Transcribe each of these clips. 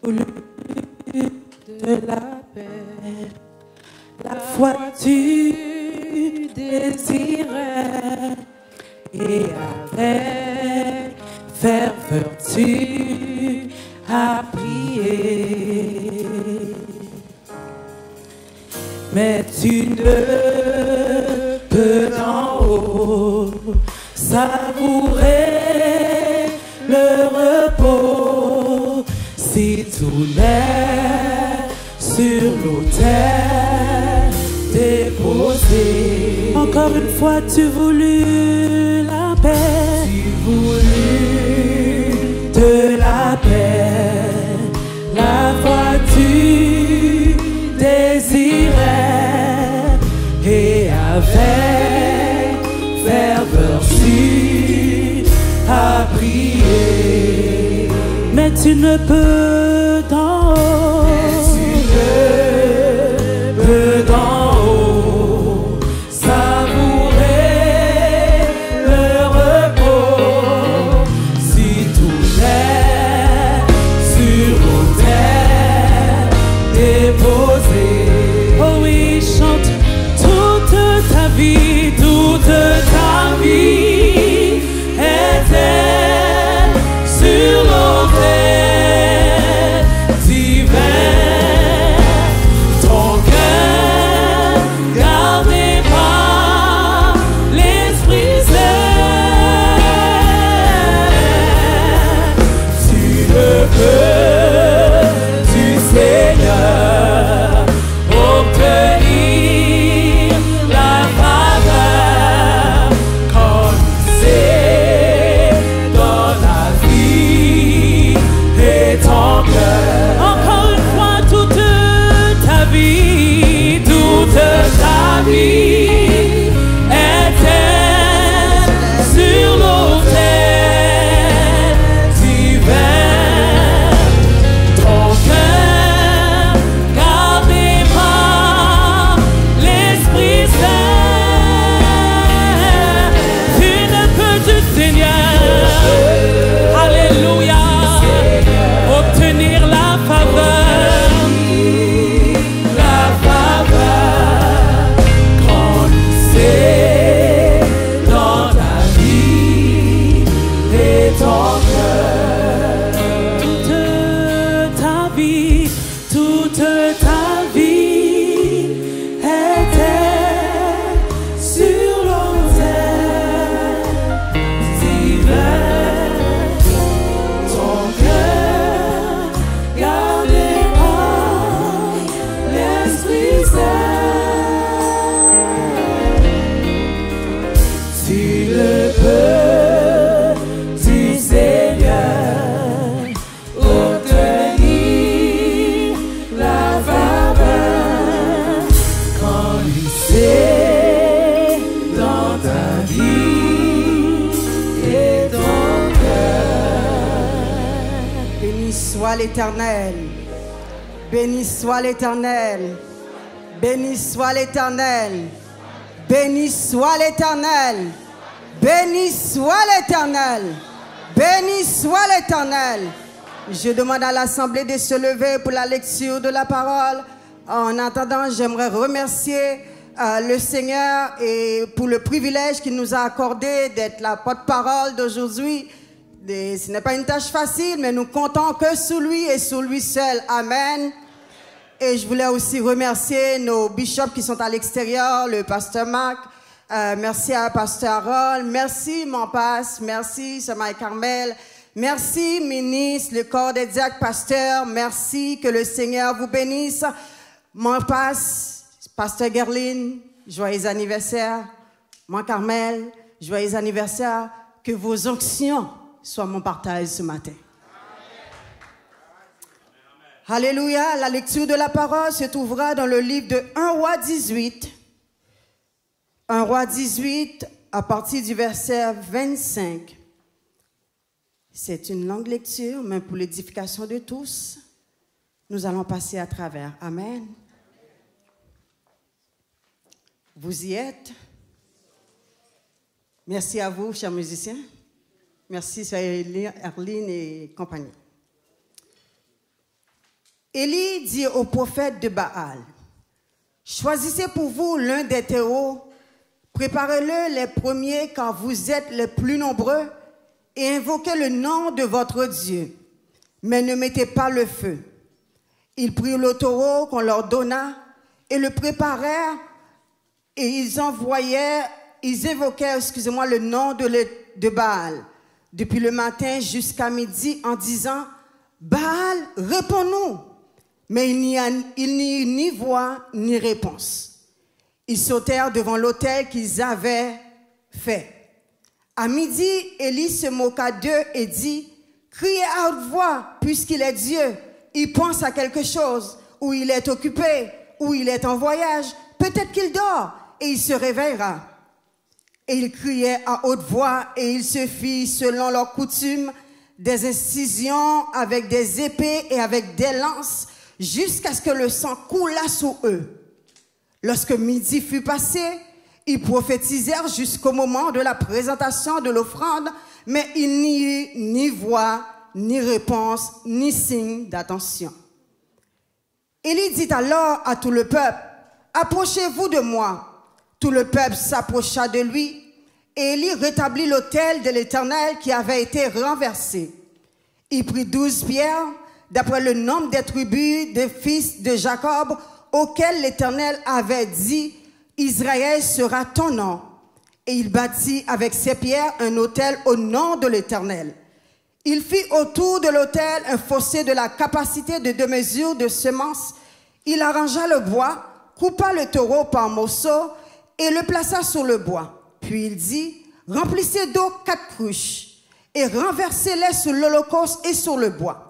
voulu de la paix, la foi tu désirais, et avec ferveur tu as prié. Mais tu ne peux d'en haut savourer le repos si tout n'est sur l'autel déposé. Encore une fois, tu voulus la paix, tu voulus de la paix, la foi tu désirais, et avec ferveur tu as prié. Mais tu ne peux d'en haut, savourer le repos si tout est sur l'autel déposé. Oh oui, chante toute ta vie était sur l'autel divin. Ton cœur gardé par l'Esprit Saint. Tu le peux du Seigneur obtenir la faveur quand c'est dans ta vie et ton cœur. Encore une fois, toute ta vie était sur l'autel divin. Ton cœur gardé par l'Esprit Saint. Tu ne peux du Seigneur, alléluia, obtenir la faveur quand c'est dans ta vie et ton cœur. Toute ta vie était sur l'autel divin. Ton cœur gardé par l'Esprit Saint. Tu le peux du Seigneur obtenir la faveur quand c'est dans ta vie et ton cœur. Béni soit l'Éternel. Béni soit l'Éternel. Béni soit l'Éternel. Béni soit l'Éternel. Béni soit l'Éternel. Béni soit l'Éternel. Je demande à l'Assemblée de se lever pour la lecture de la parole. En attendant, j'aimerais remercier le Seigneur et pour le privilège qu'il nous a accordé d'être la porte-parole d'aujourd'hui. Ce n'est pas une tâche facile, mais nous comptons que sur lui et sur lui seul. Amen. Et je voulais aussi remercier nos bishops qui sont à l'extérieur, le pasteur Marc, merci à pasteur Harold, merci mon passe, merci Sœur Marie-Carmel, merci ministre, le corps des diacres, pasteur, merci, que le Seigneur vous bénisse. Mon passe, pasteur Gerline, joyeux anniversaire. Mon Carmel, joyeux anniversaire. Que vos onctions soient mon partage ce matin. Alléluia, la lecture de la parole se trouvera dans le livre de 1 Roi 18. 1 Roi 18, à partir du verset 25. C'est une longue lecture, mais pour l'édification de tous, nous allons passer à travers. Amen. Vous y êtes? Merci à vous, chers musiciens. Merci, Sœur Arline et compagnie. Élie dit au prophète de Baal, choisissez pour vous l'un des terreaux, préparez-le les premiers car vous êtes les plus nombreux et invoquez le nom de votre Dieu, mais ne mettez pas le feu. Ils prirent le taureau qu'on leur donna et le préparèrent et ils évoquaient, le nom de Baal depuis le matin jusqu'à midi en disant, Baal, réponds-nous. Mais il n'y eut ni voix ni réponse. Ils sautèrent devant l'autel qu'ils avaient fait. À midi, Élie se moqua d'eux et dit, criez à haute voix, puisqu'il est Dieu. Il pense à quelque chose, ou il est occupé, ou il est en voyage. Peut-être qu'il dort, et il se réveillera. Et ils criaient à haute voix, et il se fit, selon leur coutume, des incisions avec des épées et avec des lances, jusqu'à ce que le sang coulât sous eux. Lorsque midi fut passé, ils prophétisèrent jusqu'au moment de la présentation de l'offrande, mais il n'y eut ni voix, ni réponse, ni signe d'attention. Élie dit alors à tout le peuple, « Approchez-vous de moi. » Tout le peuple s'approcha de lui, et Élie rétablit l'autel de l'Éternel qui avait été renversé. Il prit 12 pierres, d'après le nombre des tribus des fils de Jacob, auxquels l'Éternel avait dit, « Israël sera ton nom. » Et il bâtit avec ces pierres un autel au nom de l'Éternel. Il fit autour de l'autel un fossé de la capacité de 2 mesures de semences. Il arrangea le bois, coupa le taureau par morceaux et le plaça sur le bois. Puis il dit, « Remplissez d'eau 4 cruches et renversez-les sur l'holocauste et sur le bois. »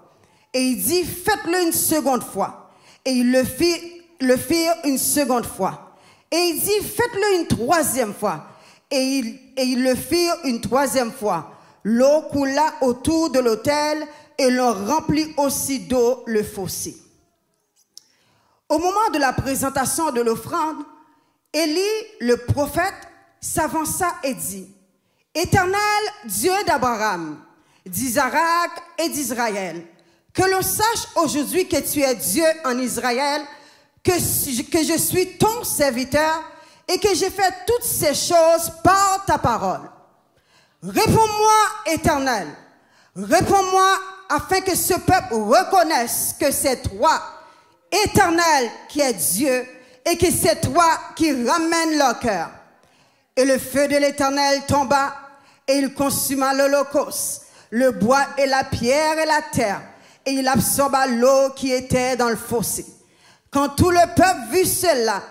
Et il dit, « Faites-le une seconde fois. » Et ils le firent une seconde fois. Et il dit, « Faites-le une troisième fois. » Et ils le firent une troisième fois. L'eau coula autour de l'autel et l'on remplit aussi d'eau le fossé. Au moment de la présentation de l'offrande, Élie, le prophète, s'avança et dit, « Éternel Dieu d'Abraham, d'Isaac et d'Israël, que l'on sache aujourd'hui que tu es Dieu en Israël, que je suis ton serviteur et que j'ai fait toutes ces choses par ta parole. Réponds-moi, Éternel, réponds-moi afin que ce peuple reconnaisse que c'est toi, Éternel, qui est Dieu et que c'est toi qui ramène leur cœur. » Et le feu de l'Éternel tomba et il consuma l'holocauste, le bois et la pierre et la terre, et il absorba l'eau qui était dans le fossé. Quand tout le peuple vit cela,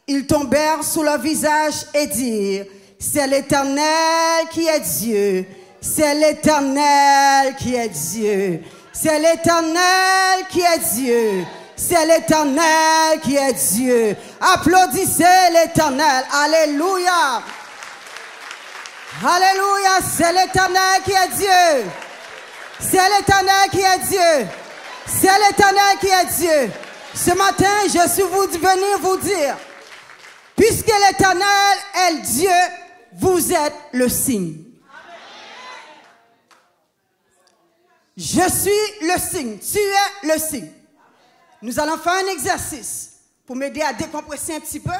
ils tombèrent sous leur visage et dirent, « C'est l'Éternel qui est Dieu, c'est l'Éternel qui est Dieu, c'est l'Éternel qui est Dieu, c'est l'Éternel qui est Dieu. » Applaudissez l'Éternel, alléluia. Alléluia, c'est l'Éternel qui est Dieu. C'est l'Éternel qui est Dieu. C'est l'Éternel qui est Dieu. Ce matin, je suis venu vous dire, puisque l'Éternel est Dieu, vous êtes le signe. Je suis le signe. Tu es le signe. Nous allons faire un exercice pour m'aider à décompresser un petit peu.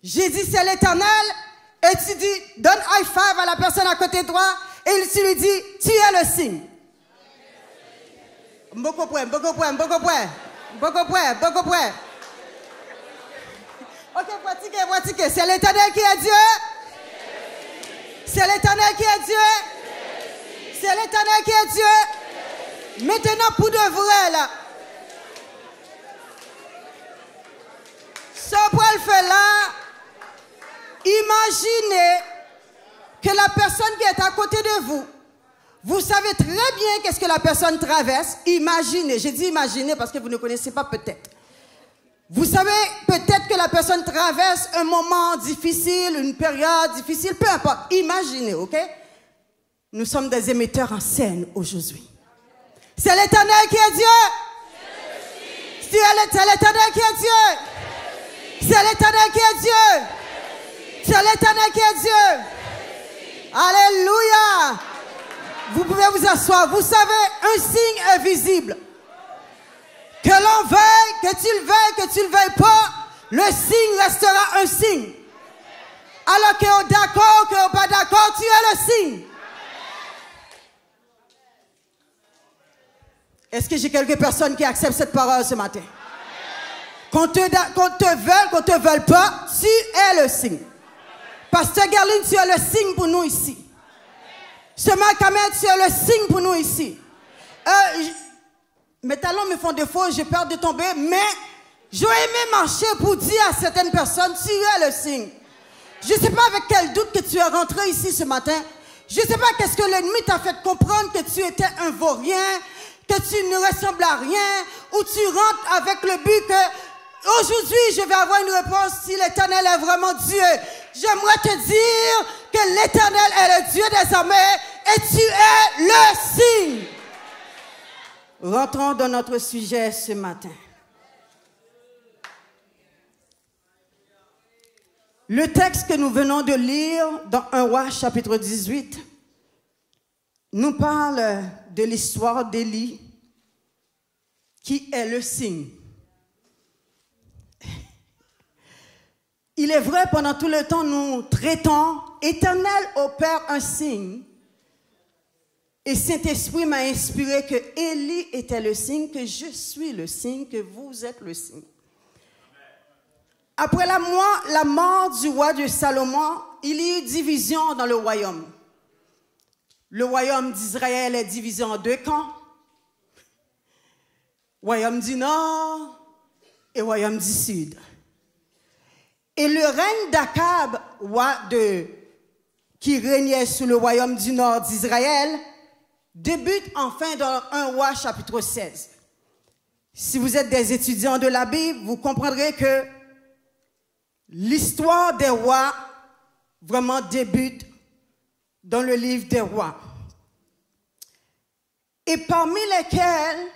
J'ai dit c'est l'Éternel et tu dis donne high five à la personne à côté de toi et tu lui dis tu es le signe. Beaucoup point. Ok, pratiquez. C'est l'Éternel qui est Dieu. C'est l'Éternel qui est Dieu. C'est l'Éternel qui est Dieu. Maintenant pour de vrai là. Ce qu'on le fait là, imaginez que la personne qui est à côté de vous, vous savez très bien qu'est-ce que la personne traverse. Imaginez, j'ai dit imaginez parce que vous ne connaissez pas peut-être. Vous savez peut-être que la personne traverse un moment difficile, une période difficile, peu importe. Imaginez, ok? Nous sommes des émetteurs en scène aujourd'hui. C'est l'Éternel qui est Dieu. C'est l'Éternel qui est Dieu. C'est l'Éternel qui est Dieu. C'est l'Éternel qui est Dieu. Alléluia. Vous pouvez vous asseoir. Vous savez, un signe est visible. Que l'on veuille, que tu le veuilles pas, le signe restera un signe. Alors que tu es d'accord, que tu n'es pas d'accord, tu es le signe. Est-ce que j'ai quelques personnes qui acceptent cette parole ce matin? Qu'on te veuille, qu'on te veuille pas, tu es le signe. Pasteur Gerline, tu es le signe pour nous ici. Sœur Kamet, tu es le signe pour nous ici. Mes talons me font défaut, j'ai peur de tomber, mais j'aurais aimé marcher pour dire à certaines personnes, tu es le signe. Je ne sais pas avec quel doute que tu es rentré ici ce matin. Je ne sais pas qu'est-ce que l'ennemi t'a fait comprendre que tu étais un vaurien, que tu ne ressembles à rien, ou tu rentres avec le but que aujourd'hui je vais avoir une réponse si l'Éternel est vraiment Dieu. J'aimerais te dire que l'Éternel est le Dieu des armées et tu es le signe. Rentrons dans notre sujet ce matin. Le texte que nous venons de lire dans 1 Roi chapitre 18 nous parle de l'histoire d'Élie qui est le signe. Il est vrai, pendant tout le temps, nous traitons, Éternel opère un signe. Et Saint-Esprit m'a inspiré que Élie était le signe, que je suis le signe, que vous êtes le signe. Après la mort du roi de Salomon, il y a eu division dans le royaume. Le royaume d'Israël est divisé en deux camps. Royaume du Nord et royaume du Sud. Et le règne d'Akab, roi qui régnait sous le royaume du Nord d'Israël, débute enfin dans 1 Roi chapitre 16. Si vous êtes des étudiants de la Bible, vous comprendrez que l'histoire des rois vraiment débute dans le livre des rois. Et parmi lesquels,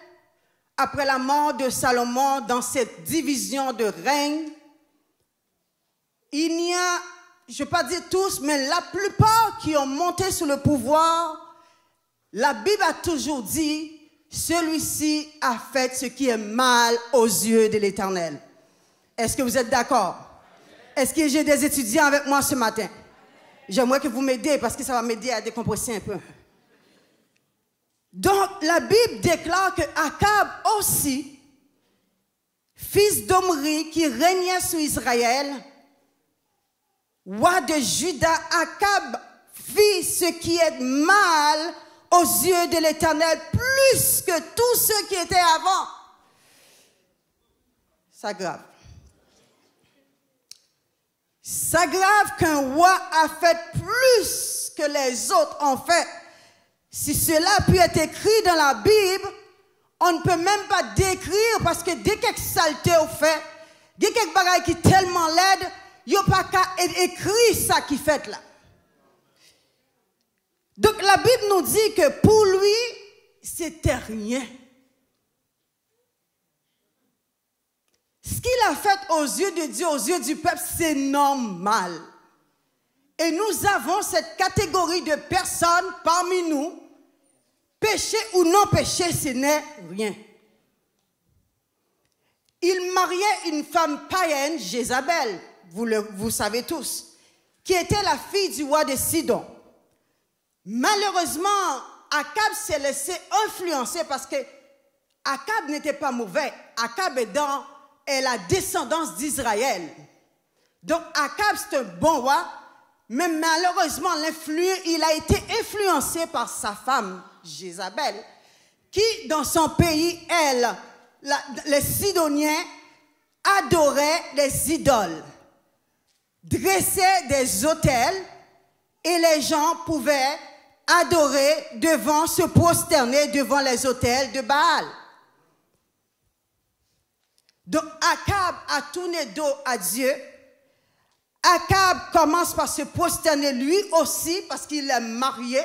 après la mort de Salomon, dans cette division de règne, il y a, je ne vais pas dire tous, mais la plupart qui ont monté sur le pouvoir, la Bible a toujours dit, celui-ci a fait ce qui est mal aux yeux de l'Éternel. Est-ce que vous êtes d'accord? Est-ce que j'ai des étudiants avec moi ce matin? J'aimerais que vous m'aidiez parce que ça va m'aider à décompresser un peu. Donc, la Bible déclare que Akab aussi, fils d'Omri qui régnait sur Israël, roi de Juda, Akab fit ce qui est mal aux yeux de l'Éternel plus que tous ceux qui étaient avant. C'est grave. C'est grave qu'un roi a fait plus que les autres ont fait. Si cela a pu être écrit dans la Bible, on ne peut même pas décrire parce que dès quelque saleté au fait, dès quelque bagaille qui est tellement laide, il n'y a pas qu'à écrire ça qui fait là. Donc la Bible nous dit que pour lui, c'était rien. Ce qu'il a fait aux yeux de Dieu, aux yeux du peuple, c'est normal. Et nous avons cette catégorie de personnes parmi nous, péché ou non péché, ce n'est rien. Il mariait une femme païenne, Jézabel, vous savez tous, qui était la fille du roi de Sidon. Malheureusement, Akab s'est laissé influencer parce que Akab n'était pas mauvais. Akab est la descendance d'Israël. Donc Akab, c'est un bon roi, mais malheureusement, il a été influencé par sa femme, Jézabel, qui, dans son pays, les Sidoniens adoraient les idoles, dressaient des autels, et les gens pouvaient adorer se prosterner devant les autels de Baal. Donc Akab a tourné dos à Dieu. Akab commence par se prosterner lui aussi parce qu'il est marié.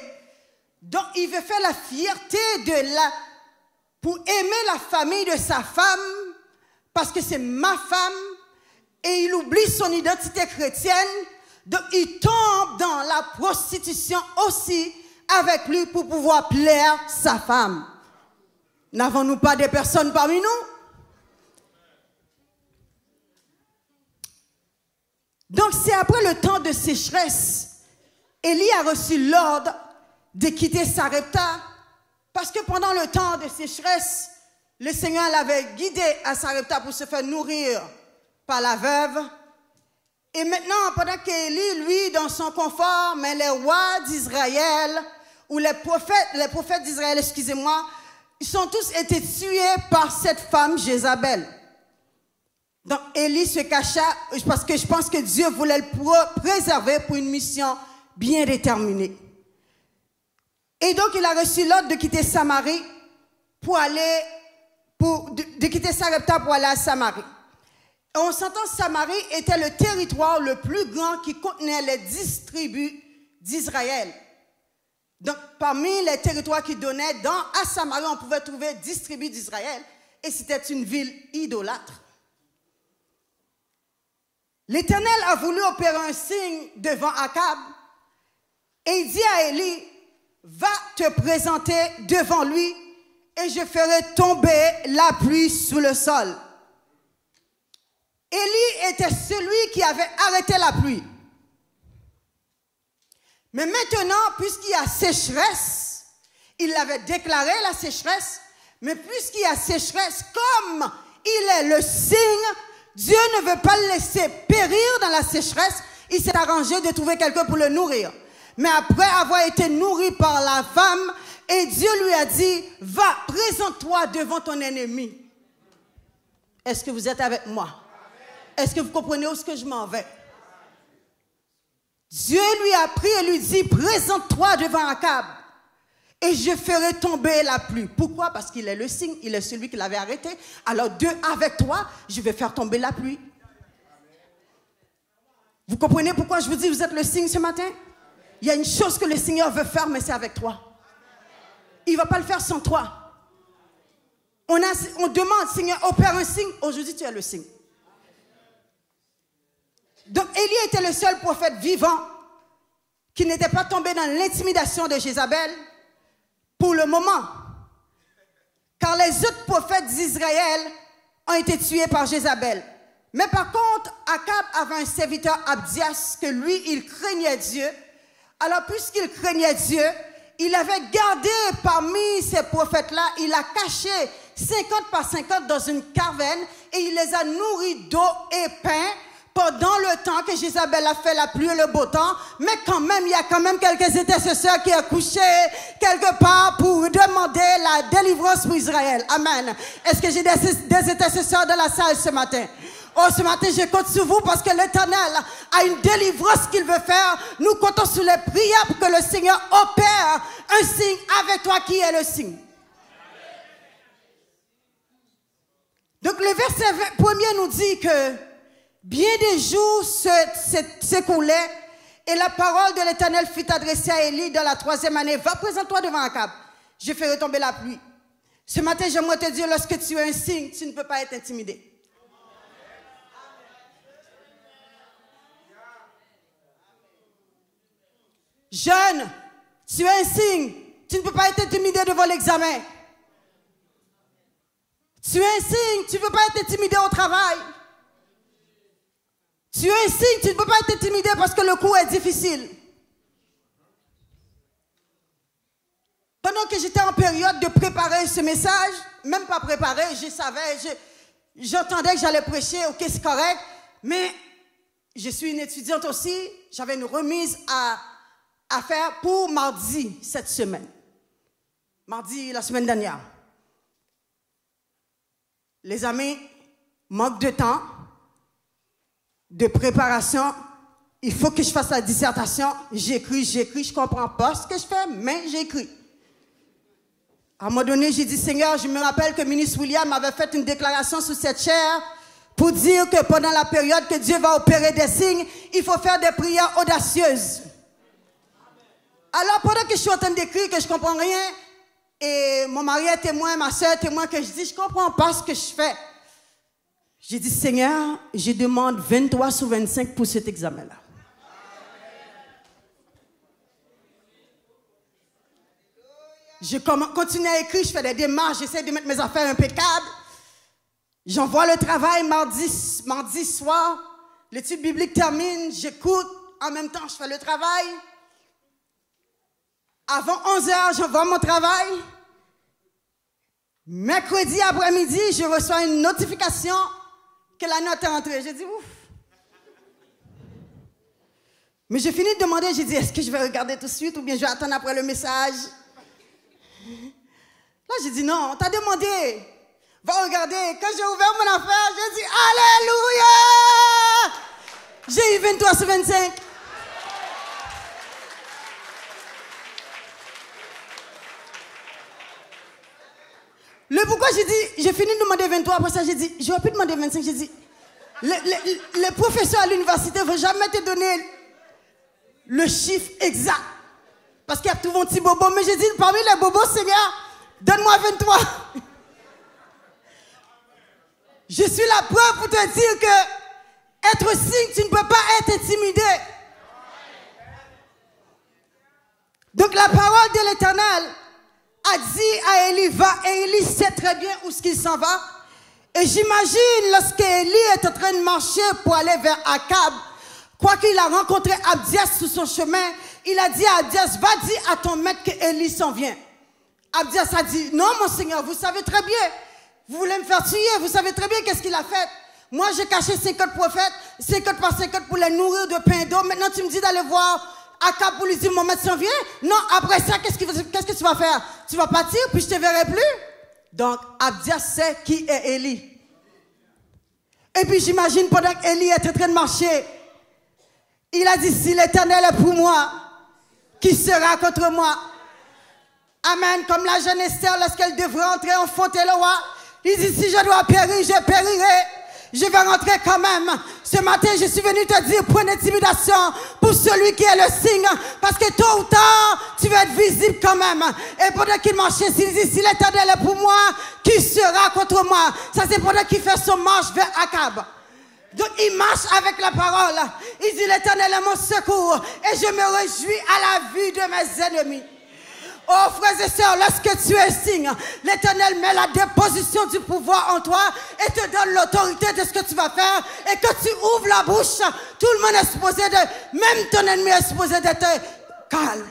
Donc il veut faire la fierté pour aimer la famille de sa femme parce que c'est ma femme et il oublie son identité chrétienne. Donc il tombe dans la prostitution aussi avec lui pour pouvoir plaire sa femme. N'avons-nous pas des personnes parmi nous? Donc c'est après le temps de sécheresse, Élie a reçu l'ordre de quitter Sarepta parce que pendant le temps de sécheresse, le Seigneur l'avait guidé à Sarepta pour se faire nourrir par la veuve. Et maintenant, pendant qu'Élie, lui, dans son confort, mais les rois d'Israël, ou les prophètes d'Israël, excusez-moi, ils sont tous été tués par cette femme Jézabel. Donc Élie se cacha parce que je pense que Dieu voulait le préserver pour une mission bien déterminée. Et donc il a reçu l'ordre de quitter Samarie pour aller, de quitter Sarepta pour aller à Samarie. Et on s'entend, Samarie était le territoire le plus grand qui contenait les 10 tribus d'Israël. Donc, parmi les territoires qui donnaient, à Samarie, on pouvait trouver 10 tribus d'Israël, et c'était une ville idolâtre. L'Éternel a voulu opérer un signe devant Akab, et il dit à Élie, va te présenter devant lui, et je ferai tomber la pluie sous le sol. Élie était celui qui avait arrêté la pluie. Mais maintenant, puisqu'il y a sécheresse, il avait déclaré la sécheresse, mais puisqu'il y a sécheresse, comme il est le signe, Dieu ne veut pas le laisser périr dans la sécheresse, il s'est arrangé de trouver quelqu'un pour le nourrir. Mais après avoir été nourri par la femme, et Dieu lui a dit, va, présente-toi devant ton ennemi. Est-ce que vous êtes avec moi? Est-ce que vous comprenez où est-ce que je m'en vais? Dieu lui a pris et lui dit, présente-toi devant Akab et je ferai tomber la pluie. Pourquoi? Parce qu'il est le signe, il est celui qui l'avait arrêté. Alors avec toi, je vais faire tomber la pluie. Vous comprenez pourquoi je vous dis, vous êtes le signe ce matin? Il y a une chose que le Seigneur veut faire, mais c'est avec toi. Il ne va pas le faire sans toi. On demande, Seigneur, opère un signe. Aujourd'hui, tu es le signe. Donc, Élie était le seul prophète vivant qui n'était pas tombé dans l'intimidation de Jézabel pour le moment. Car les autres prophètes d'Israël ont été tués par Jézabel. Mais par contre, Akab avait un serviteur Abdias que lui, il craignait Dieu. Alors, puisqu'il craignait Dieu, il avait gardé parmi ces prophètes-là, il a caché 50 par 50 dans une caverne et il les a nourris d'eau et pain pendant le temps que Jézabel a fait la pluie et le beau temps. Mais quand même, il y a quand même quelques intercesseurs qui ont couché quelque part pour demander la délivrance pour Israël. Amen. Est-ce que j'ai des intercesseurs dans la salle ce matin? Oh, ce matin, je compte sur vous parce que l'Éternel a une délivrance qu'il veut faire. Nous comptons sur les prières pour que le Seigneur opère un signe avec toi qui est le signe. Donc, le verset 1er nous dit que bien des jours s'écoulaient et la parole de l'Éternel fut adressée à Élie dans la 3e année. Va, présente-toi devant Akab. Je ferai tomber la pluie. Ce matin, j'aimerais te dire, lorsque tu as un signe, tu ne peux pas être intimidé. Jeune, tu as un signe, tu ne peux pas être intimidé devant l'examen. Tu as un signe, tu ne peux pas être intimidé au travail. Tu as un signe, tu ne peux pas être intimidé parce que le coup est difficile. Pendant que j'étais en période de préparer ce message, même pas préparé, je savais, j'entendais que j'allais prêcher, ok, c'est correct, mais je suis une étudiante aussi, j'avais une remise à faire pour mardi cette semaine. Mardi, la semaine dernière. Les amis, manque de temps, de préparation. Il faut que je fasse la dissertation. J'écris, je comprends pas ce que je fais, mais j'écris. À un moment donné, j'ai dit, Seigneur, je me rappelle que le ministre William avait fait une déclaration sur cette chaire pour dire que pendant la période que Dieu va opérer des signes, il faut faire des prières audacieuses. Alors, pendant que je suis en train d'écrire, que je ne comprends rien, et mon mari est témoin, ma soeur est témoin, que je dis, je ne comprends pas ce que je fais. J'ai dit, Seigneur, je demande 23 sur 25 pour cet examen-là. Je continue à écrire, je fais des démarches, j'essaie de mettre mes affaires impeccables. J'envoie le travail mardi soir. l'étude biblique termine, j'écoute, en même temps je fais le travail. Avant 11h, j'envoie mon travail. Mercredi après-midi, je reçois une notification que la note est entrée. J'ai dit, ouf. Mais j'ai fini de demander, j'ai dit, est-ce que je vais regarder tout de suite ou bien je vais attendre après le message? Là, j'ai dit, non, on t'a demandé. Va regarder. Quand j'ai ouvert mon affaire, j'ai dit, Alléluia! J'ai eu 23 sur 25. Le pourquoi j'ai dit, j'ai fini de demander 23, après ça j'ai dit, j'aurais pu demander 25, j'ai dit, les professeurs à l'université ne vont jamais te donner le chiffre exact. Parce qu'il y a tout mon petit bobo, mais j'ai dit, parmi les bobos, Seigneur, donne-moi 23. Je suis la preuve pour te dire que être signe, tu ne peux pas être intimidé. Donc la parole de l'Éternel a dit à Élie, va, et Élie sait très bien où est-ce qu'il s'en va. Et j'imagine lorsque Élie est en train de marcher pour aller vers Akab, quoi qu'il a rencontré Abdias sur son chemin, il a dit à Abdias, va dire à ton maître que Élie s'en vient. Abdias a dit, non mon Seigneur, vous savez très bien, vous voulez me faire tuer, vous savez très bien qu'est-ce qu'il a fait. Moi j'ai caché 50 prophètes, 50 par 50 pour les nourrir de pain et d'eau. Maintenant tu me dis d'aller voir Akab pour lui dire, mon maître s'en vient. Non, après ça, qu'est-ce que tu vas faire? Tu vas partir, puis je ne te verrai plus. Donc, Abdias sait qui est Élie. Et puis, j'imagine, pendant qu'Élie est en train de marcher, il a dit, si l'Éternel est pour moi, qui sera contre moi? Amen. Comme la jeune Esther, lorsqu'elle devrait entrer en fontaine le roi, il dit, si je dois périr, je périrai. Je vais rentrer quand même. Ce matin, je suis venu te dire, point d'intimidation pour celui qui est le signe. Parce que tôt ou tard, tu vas être visible quand même. Et pendant qu'il marchait, il dit, si l'Éternel est pour moi, qui sera contre moi? Ça, c'est pendant qu'il fait son marche vers Akab. Donc, il marche avec la parole. Il dit, l'Éternel est mon secours. Et je me réjouis à la vue de mes ennemis. Oh frères et sœurs, lorsque tu es signe, l'Éternel met la déposition du pouvoir en toi et te donne l'autorité de ce que tu vas faire. Et que tu ouvres la bouche, tout le monde est supposé de, même ton ennemi est supposé d'être calme.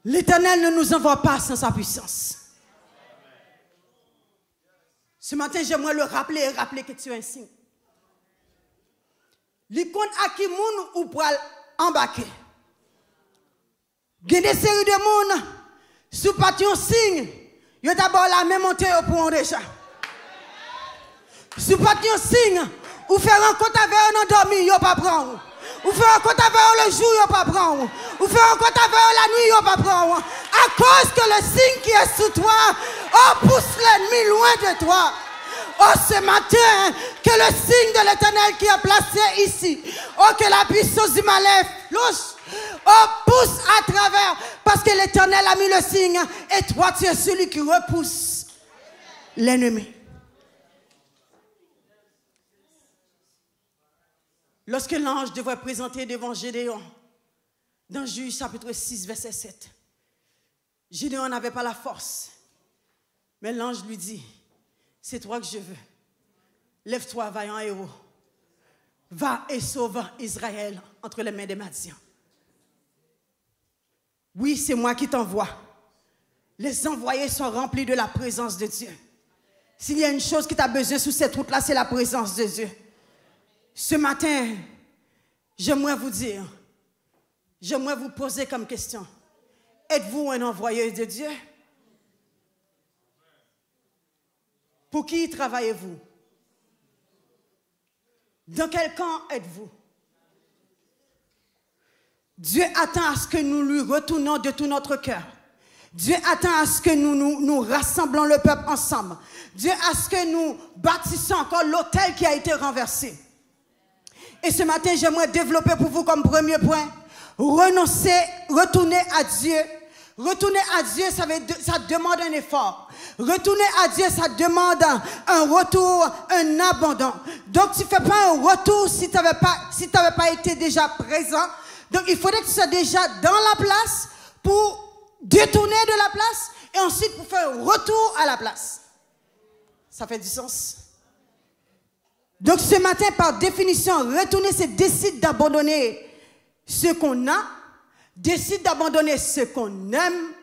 L'Éternel ne nous envoie pas sans sa puissance. Ce matin, j'aimerais le rappeler et rappeler que tu es un signe. L'icône à qui moun ou pral embarquer. Il y a des séries de moun sous patio signe. Il y a d'abord la même montée pour déjà. Sous patio signe, ou faire un compte avec un endormi, il n'y a pas prendre. Ou faire un compte avec le jour, il n'y a pas prendre. Ou faire un compte avec la nuit, il n'y a pas prendre. À cause que le signe qui est sous toi, oh, pousse l'ennemi loin de toi. Oh, ce matin, que le signe de l'Éternel qui est placé ici, oh, que la puissance du malin flouche, oh, pousse à travers, parce que l'Éternel a mis le signe, et toi, tu es celui qui repousse l'ennemi. Lorsque l'ange devrait présenter devant Gédéon, dans Juge chapitre 6, verset 7, Gédéon n'avait pas la force, mais l'ange lui dit, c'est toi que je veux. Lève-toi, vaillant héros. Va et sauve Israël entre les mains des Madians. Oui, c'est moi qui t'envoie. Les envoyés sont remplis de la présence de Dieu. S'il y a une chose qui t'a besoin sur cette route-là, c'est la présence de Dieu. Ce matin, j'aimerais vous dire, j'aimerais vous poser comme question, êtes-vous un envoyé de Dieu? Pour qui travaillez-vous? Dans quel camp êtes-vous? Dieu attend à ce que nous lui retournons de tout notre cœur. Dieu attend à ce que nous rassemblons le peuple ensemble. Dieu à ce que nous bâtissons encore l'autel qui a été renversé. Et ce matin, j'aimerais développer pour vous comme premier point, renoncer, retourner à Dieu. Retourner à Dieu, ça demande un effort. Retourner à Dieu, ça demande un retour, un abandon. Donc, tu ne fais pas un retour si tu n'avais pas été déjà présent. Donc, il faudrait que tu sois déjà dans la place pour détourner de la place et ensuite pour faire un retour à la place. Ça fait du sens? Donc ce matin, par définition, retourner, c'est décider d'abandonner ce qu'on a, décide d'abandonner ce qu'on aime,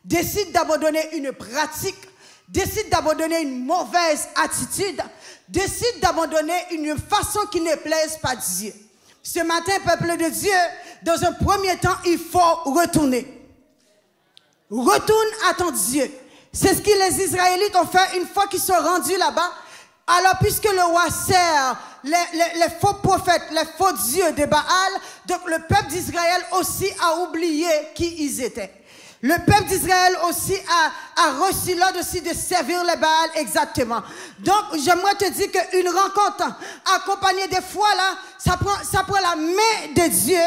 décide d'abandonner une pratique, décide d'abandonner une mauvaise attitude, décide d'abandonner une façon qui ne plaise pas Dieu. Ce matin, peuple de Dieu, dans un premier temps, il faut retourner. Retourne à ton Dieu. C'est ce que les Israélites ont fait une fois qu'ils sont rendus là-bas. Alors, puisque le roi sert les faux prophètes, les faux dieux de Baal, donc le peuple d'Israël aussi a oublié qui ils étaient. Le peuple d'Israël aussi a reçu l'ordre aussi de servir les Baals exactement. Donc, j'aimerais te dire qu'une rencontre accompagnée des fois là, ça prend la main de Dieu.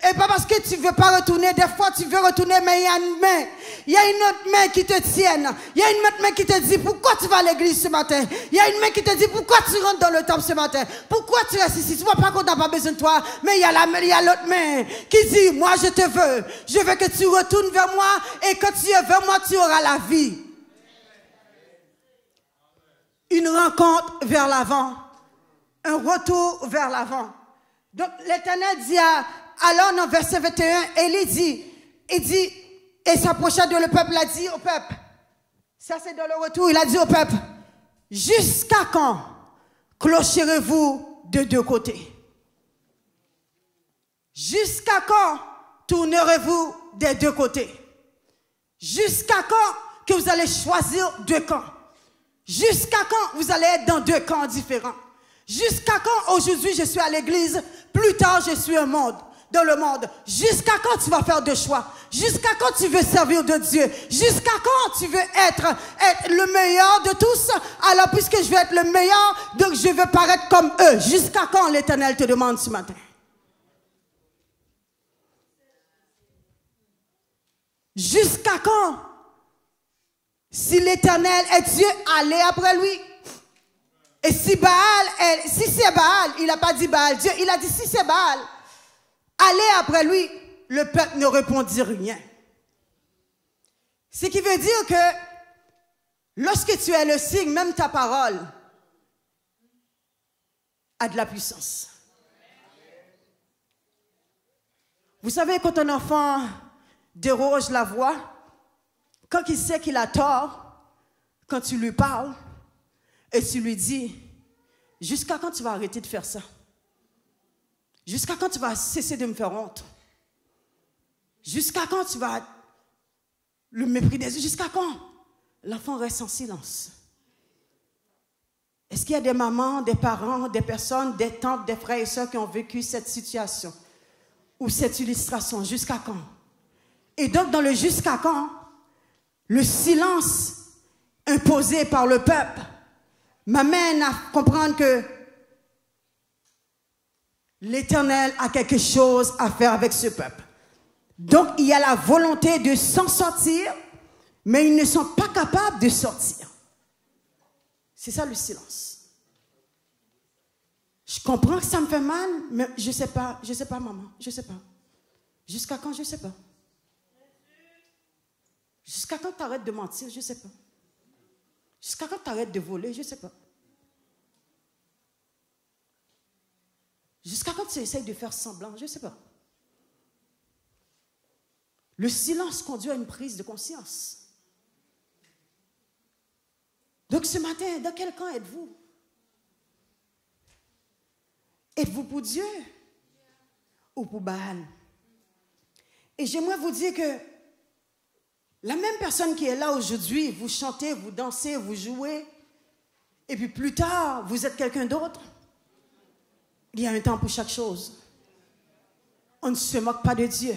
Et pas parce que tu ne veux pas retourner, des fois tu veux retourner, mais il y a une main. Il y a une autre main qui te tienne. Il y a une autre main qui te dit pourquoi tu vas à l'église ce matin. Il y a une main qui te dit pourquoi tu rentres dans le temple ce matin. Pourquoi tu restes ici. Tu vois pas qu'on n'a pas besoin de toi. Mais il y a l'autre main qui dit moi je te veux. Je veux que tu retournes vers moi et quand tu es vers moi tu auras la vie. Une rencontre vers l'avant. Un retour vers l'avant. Donc l'Éternel dit alors dans verset 21, il dit, et s'approcha de le peuple, a dit au peuple, ça c'est dans le retour, il a dit au peuple, jusqu'à quand clocherez-vous de deux côtés? Jusqu'à quand tournerez-vous des deux côtés? Jusqu'à quand que vous allez choisir deux camps? Jusqu'à quand vous allez être dans deux camps différents? Jusqu'à quand aujourd'hui je suis à l'église, plus tard je suis au monde? Dans le monde, jusqu'à quand tu vas faire des choix? Jusqu'à quand tu veux servir de Dieu? Jusqu'à quand tu veux être le meilleur de tous? Alors puisque je veux être le meilleur, donc je veux paraître comme eux. Jusqu'à quand l'Éternel te demande ce matin? Jusqu'à quand? Si l'Éternel est Dieu, allez après lui. Et si c'est Baal, il n'a pas dit Baal, Dieu, il a dit si c'est Baal, allez après lui, le peuple ne répondit rien. Ce qui veut dire que lorsque tu es le signe, même ta parole a de la puissance. Vous savez, quand un enfant déroge la voix, quand il sait qu'il a tort, quand tu lui parles et tu lui dis, jusqu'à quand tu vas arrêter de faire ça? Jusqu'à quand tu vas cesser de me faire honte? Jusqu'à quand tu vas le mépris des yeux? Jusqu'à quand? L'enfant reste en silence. Est-ce qu'il y a des mamans, des parents, des personnes, des tantes, des frères et sœurs qui ont vécu cette situation ou cette illustration? Jusqu'à quand? Et donc dans le jusqu'à quand, le silence imposé par le peuple m'amène à comprendre que l'Éternel a quelque chose à faire avec ce peuple. Donc, il y a la volonté de s'en sortir, mais ils ne sont pas capables de sortir. C'est ça le silence. Je comprends que ça me fait mal, mais je ne sais pas, maman, je ne sais pas. Jusqu'à quand, je ne sais pas. Jusqu'à quand tu arrêtes de mentir, je ne sais pas. Jusqu'à quand tu arrêtes de voler, je ne sais pas. Jusqu'à quand tu essayes de faire semblant, je ne sais pas. Le silence conduit à une prise de conscience. Donc ce matin, dans quel camp êtes-vous? Êtes-vous pour Dieu ou pour Baal? Et j'aimerais vous dire que la même personne qui est là aujourd'hui, vous chantez, vous dansez, vous jouez, et puis plus tard, vous êtes quelqu'un d'autre. Il y a un temps pour chaque chose. On ne se moque pas de Dieu.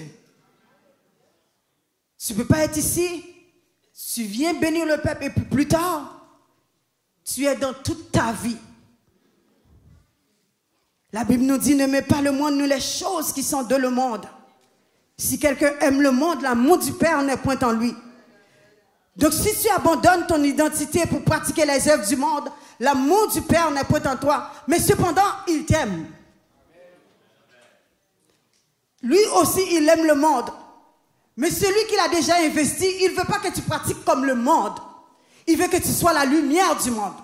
Tu ne peux pas être ici, tu viens bénir le peuple et puis plus tard, tu es dans toute ta vie. La Bible nous dit, ne mets pas le monde, nous les choses qui sont de le monde. Si quelqu'un aime le monde, l'amour du Père n'est point en lui. Donc si tu abandonnes ton identité pour pratiquer les œuvres du monde, l'amour du Père n'est point en toi. Mais cependant, il t'aime. Lui aussi, il aime le monde. Mais celui qui l'a déjà investi, il ne veut pas que tu pratiques comme le monde. Il veut que tu sois la lumière du monde.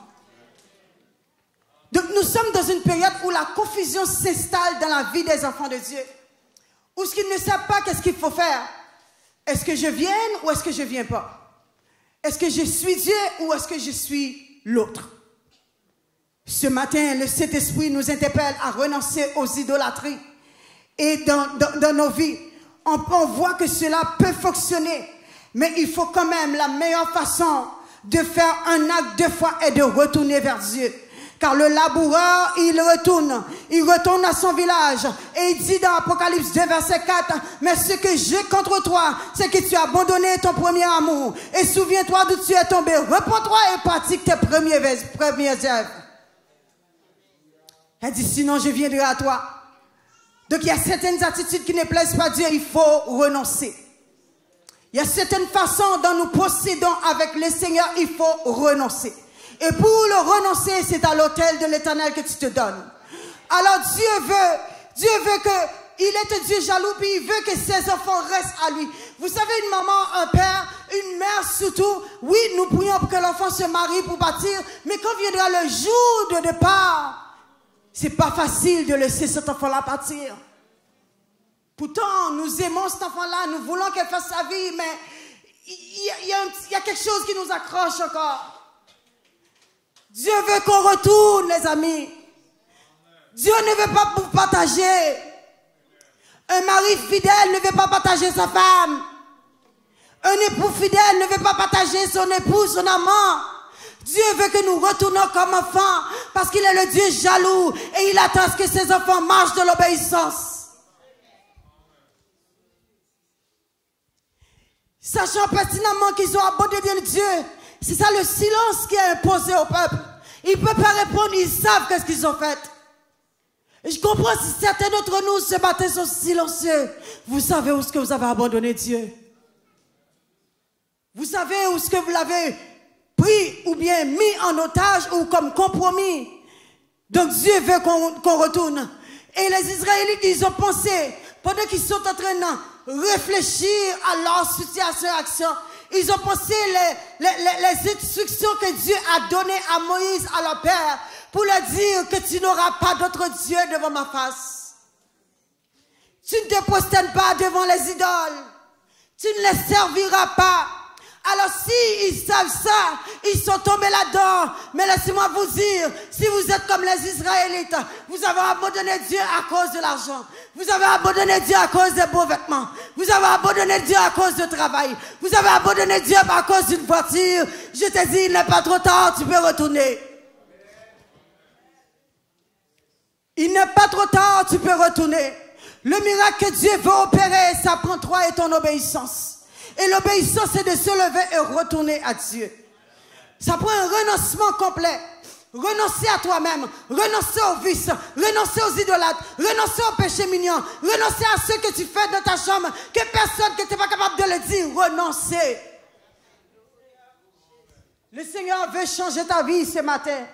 Donc nous sommes dans une période où la confusion s'installe dans la vie des enfants de Dieu. Où ce qu'ils ne savent pas qu'est-ce qu'il faut faire. Est-ce que je viens ou est-ce que je ne viens pas? Est-ce que je suis Dieu ou est-ce que je suis l'autre? Ce matin, le Saint-Esprit nous interpelle à renoncer aux idolâtries. Et dans nos vies, on voit que cela peut fonctionner. Mais il faut quand même, la meilleure façon de faire un acte de foi est de retourner vers Dieu. Car le laboureur, il retourne à son village. Et il dit dans Apocalypse 2, verset 4, « Mais ce que j'ai contre toi, c'est que tu as abandonné ton premier amour. Et souviens-toi d'où tu es tombé. Repends-toi et pratique tes premières œuvres. » Elle dit, « Sinon je viendrai à toi. » Donc il y a certaines attitudes qui ne plaisent pas à Dieu, il faut renoncer. Il y a certaines façons dont nous procédons avec le Seigneur, il faut renoncer. Et pour le renoncer, c'est à l'autel de l'Éternel que tu te donnes. Alors Dieu veut qu'il est un Dieu jaloux, puis il veut que ses enfants restent à lui. Vous savez, une maman, un père, une mère surtout, oui, nous prions pour que l'enfant se marie pour partir, mais quand viendra le jour de départ, c'est pas facile de laisser cet enfant-là partir. Pourtant, nous aimons cet enfant-là, nous voulons qu'elle fasse sa vie, mais il y a quelque chose qui nous accroche encore. Dieu veut qu'on retourne, les amis. Dieu ne veut pas partager. Un mari fidèle ne veut pas partager sa femme. Un époux fidèle ne veut pas partager son époux, son amant. Dieu veut que nous retournions comme enfants parce qu'il est le Dieu jaloux et il attend que ses enfants marchent dans l'obéissance. Sachant pertinemment qu'ils ont abandonné Dieu, c'est ça le silence qui est imposé au peuple. Ils ne peuvent pas répondre, ils savent qu'est-ce qu'ils ont fait. Et je comprends si certains d'entre nous ce matin sont silencieux. Vous savez où est-ce que vous avez abandonné Dieu. Vous savez où est-ce que vous l'avez pris ou bien mis en otage ou comme compromis. Donc Dieu veut qu'on retourne. Et les Israélites, ils ont pensé, pendant qu'ils sont en train de réfléchir à leur situation et action, ils ont pensé les instructions que Dieu a données à Moïse, à leur père, pour leur dire que tu n'auras pas d'autre Dieu devant ma face. Tu ne te prosternes pas devant les idoles. Tu ne les serviras pas. Alors s'ils savent ça, ils sont tombés là-dedans. Mais laissez-moi vous dire, si vous êtes comme les Israélites, vous avez abandonné Dieu à cause de l'argent. Vous avez abandonné Dieu à cause des beaux vêtements. Vous avez abandonné Dieu à cause du travail. Vous avez abandonné Dieu à cause d'une voiture. Je te dis, il n'est pas trop tard, tu peux retourner. Il n'est pas trop tard, tu peux retourner. Le miracle que Dieu veut opérer, ça prend toi et ton obéissance. Et l'obéissance, c'est de se lever et retourner à Dieu. Ça prend un renoncement complet. Renoncer à toi-même, renoncer aux vices, renoncer aux idolâtres, renoncer aux péchés mignons, renoncer à ce que tu fais dans ta chambre, que personne que tu n'es pas capable de le dire, renoncer. Le Seigneur veut changer ta vie ce matin.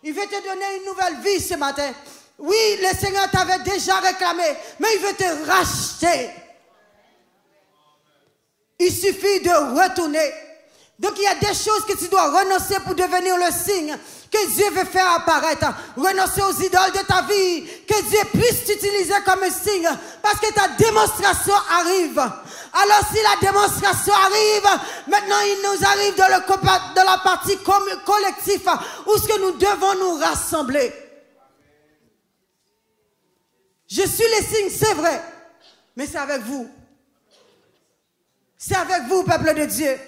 Il veut te donner une nouvelle vie ce matin. Oui, le Seigneur t'avait déjà réclamé, mais il veut te racheter. Il suffit de retourner. Donc il y a des choses que tu dois renoncer pour devenir le signe que Dieu veut faire apparaître. Renoncer aux idoles de ta vie, que Dieu puisse t'utiliser comme un signe, parce que ta démonstration arrive. Alors si la démonstration arrive, maintenant il nous arrive dans la partie collective, où ce que nous devons nous rassembler. Je suis le signe, c'est vrai, mais c'est avec vous. C'est avec vous, peuple de Dieu.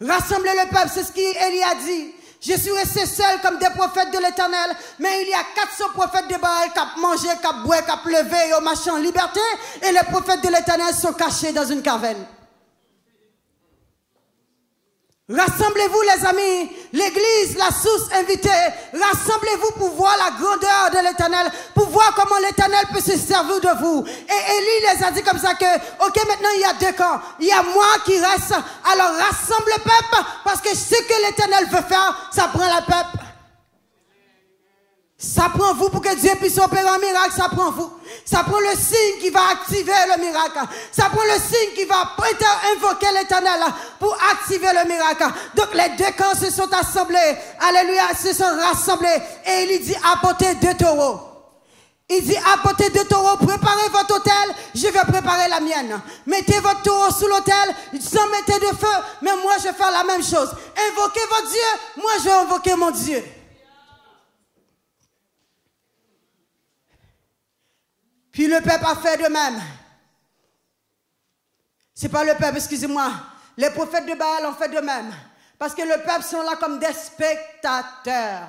Rassemblez le peuple, c'est ce qu'Élie a dit. Je suis resté seul comme des prophètes de l'Éternel, mais il y a 400 prophètes de Baal qui ont mangé, qui ont bu, qui ont levé et ont marché en liberté, et les prophètes de l'Éternel sont cachés dans une caverne. Rassemblez-vous les amis, l'église, la source invitée, rassemblez-vous pour voir la grandeur de l'Éternel, pour voir comment l'Éternel peut se servir de vous. Et Élie les a dit comme ça que, ok, maintenant il y a deux camps, il y a moi qui reste, alors rassemble le peuple, parce que ce que l'Éternel veut faire, ça prend le peuple. Ça prend vous pour que Dieu puisse opérer un miracle, ça prend vous. Ça prend le signe qui va activer le miracle. Ça prend le signe qui va invoquer l'Éternel pour activer le miracle. Donc les deux camps se sont assemblés. Alléluia, se sont rassemblés. Et il dit apportez 2 taureaux. Il dit apportez 2 taureaux, préparez votre autel, je vais préparer la mienne. Mettez votre taureau sous l'autel, sans mettre de feu, mais moi je vais faire la même chose. Invoquez votre Dieu, moi je vais invoquer mon Dieu. Puis le peuple a fait de même. C'est pas le peuple, excusez-moi. Les prophètes de Baal ont fait de même. Parce que le peuple sont là comme des spectateurs.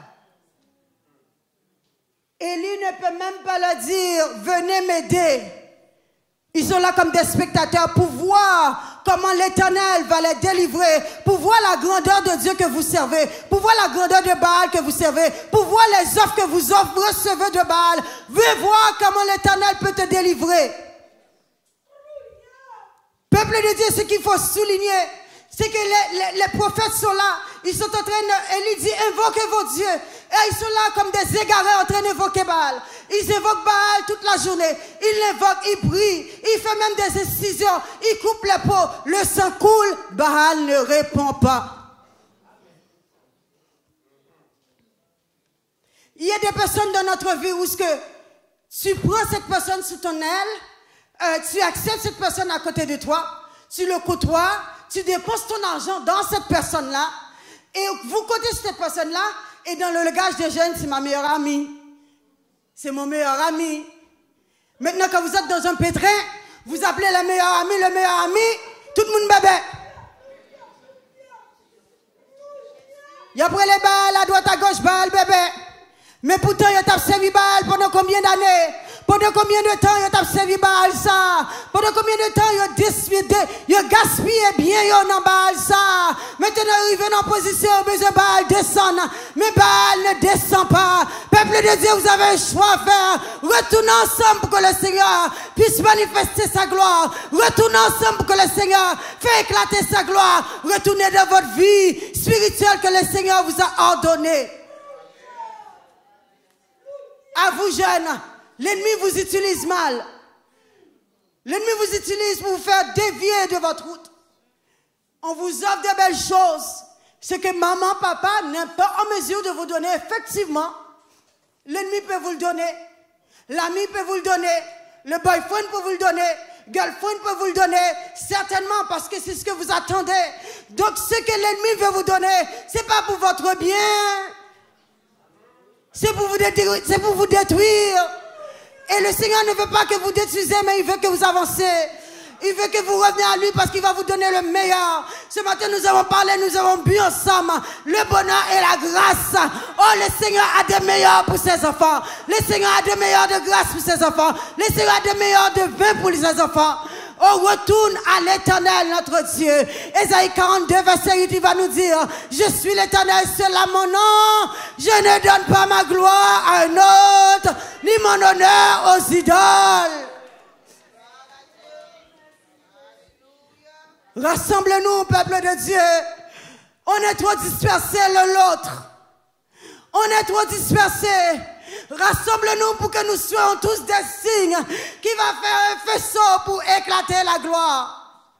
Élie ne peut même pas leur dire, venez m'aider. Ils sont là comme des spectateurs pour voir comment l'Éternel va les délivrer, pour voir la grandeur de Dieu que vous servez, pour voir la grandeur de Baal que vous servez, pour voir les offres que vous recevez de Baal. Veux voir comment l'Éternel peut te délivrer. Peuple de Dieu, ce qu'il faut souligner, c'est que les prophètes sont là, ils sont en train de, Élie dit, invoquez vos dieux. Et ils sont là comme des égarés en train d'invoquer Baal. Ils évoquent Baal toute la journée. Ils l'invoquent, ils prient. Ils font même des incisions. Ils coupent les peaux. Le sang coule. Baal ne répond pas. Il y a des personnes dans notre vie où ce que tu prends cette personne sous ton aile, tu acceptes cette personne à côté de toi, tu le côtoies, tu dépenses ton argent dans cette personne-là, et vous côtoyez cette personne-là, et dans le langage des jeunes, c'est ma meilleure amie. C'est mon meilleur ami. Maintenant, quand vous êtes dans un pétrin, vous appelez le meilleur ami, tout le monde bébé. Il y a après les balles, à droite, à gauche, balles, bébé. Mais pourtant, il a servi Baal pendant combien d'années? Pendant combien de temps il a servi Baal ça? Pendant combien de temps il a gaspillé bien en Baal ça? Maintenant, il arrive en position, besoin Baal descend. Mais Baal ne descend pas. Peuple de Dieu, vous avez un choix à faire. Retournez ensemble pour que le Seigneur puisse manifester sa gloire. Retournez ensemble pour que le Seigneur fasse éclater sa gloire. Retournez dans votre vie spirituelle que le Seigneur vous a ordonnée. À vous jeunes, l'ennemi vous utilise mal. L'ennemi vous utilise pour vous faire dévier de votre route. On vous offre de belles choses. Ce que maman, papa n'est pas en mesure de vous donner, effectivement, l'ennemi peut vous le donner. L'ami peut vous le donner. Le boyfriend peut vous le donner. Girlfriend peut vous le donner. Certainement parce que c'est ce que vous attendez. Donc ce que l'ennemi veut vous donner, c'est pas pour votre bien. C'est pour vous détruire. Et le Seigneur ne veut pas que vous détruisez, mais il veut que vous avancez. Il veut que vous reveniez à lui parce qu'il va vous donner le meilleur. Ce matin, nous avons parlé, nous avons bu ensemble le bonheur et la grâce. Oh, le Seigneur a des meilleurs pour ses enfants. Le Seigneur a des meilleurs de grâce pour ses enfants. Le Seigneur a des meilleurs de vin pour ses enfants. On retourne à l'Éternel, notre Dieu. Ésaïe 42, verset 8, il va nous dire, je suis l'Éternel, c'est là mon nom. Je ne donne pas ma gloire à un autre, ni mon honneur aux idoles. Rassemble-nous, peuple de Dieu. On est trop dispersés l'un l'autre. On est trop dispersés. Rassemble-nous pour que nous soyons tous des signes qui va faire un faisceau pour éclater la gloire.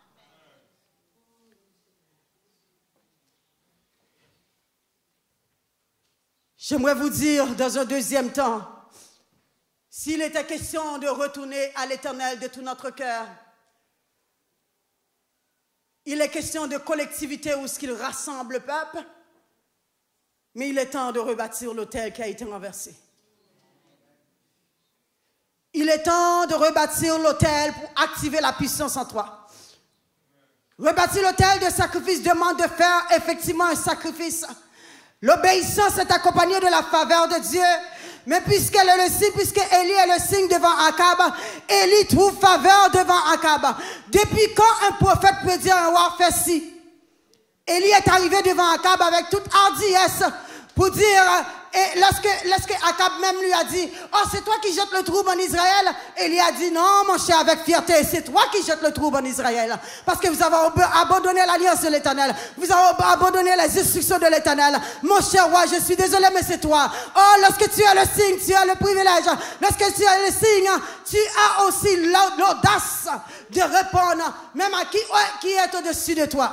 J'aimerais vous dire dans un deuxième temps, s'il était question de retourner à l'Éternel de tout notre cœur, il est question de collectivité où ce qu'il rassemble le peuple, mais il est temps de rebâtir l'autel qui a été renversé. Il est temps de rebâtir l'autel pour activer la puissance en toi. Rebâtir l'autel de sacrifice demande de faire effectivement un sacrifice. L'obéissance est accompagnée de la faveur de Dieu. Mais puisqu'elle est le signe, puisque Élie est le signe devant Akab, Élie trouve faveur devant Akab. Depuis quand un prophète peut dire un roi fait ci? Élie est arrivé devant Akab avec toute hardiesse pour dire Et lorsque Akab même lui a dit, oh, c'est toi qui jettes le trouble en Israël, Élie a dit, non, mon cher, avec fierté, c'est toi qui jettes le trouble en Israël. Parce que vous avez abandonné l'alliance de l'Éternel. Vous avez abandonné les instructions de l'Éternel. Mon cher roi, je suis désolé, mais c'est toi. Oh, lorsque tu as le signe, tu as le privilège. Lorsque tu as le signe, tu as aussi l'audace de répondre, même à qui est au-dessus de toi.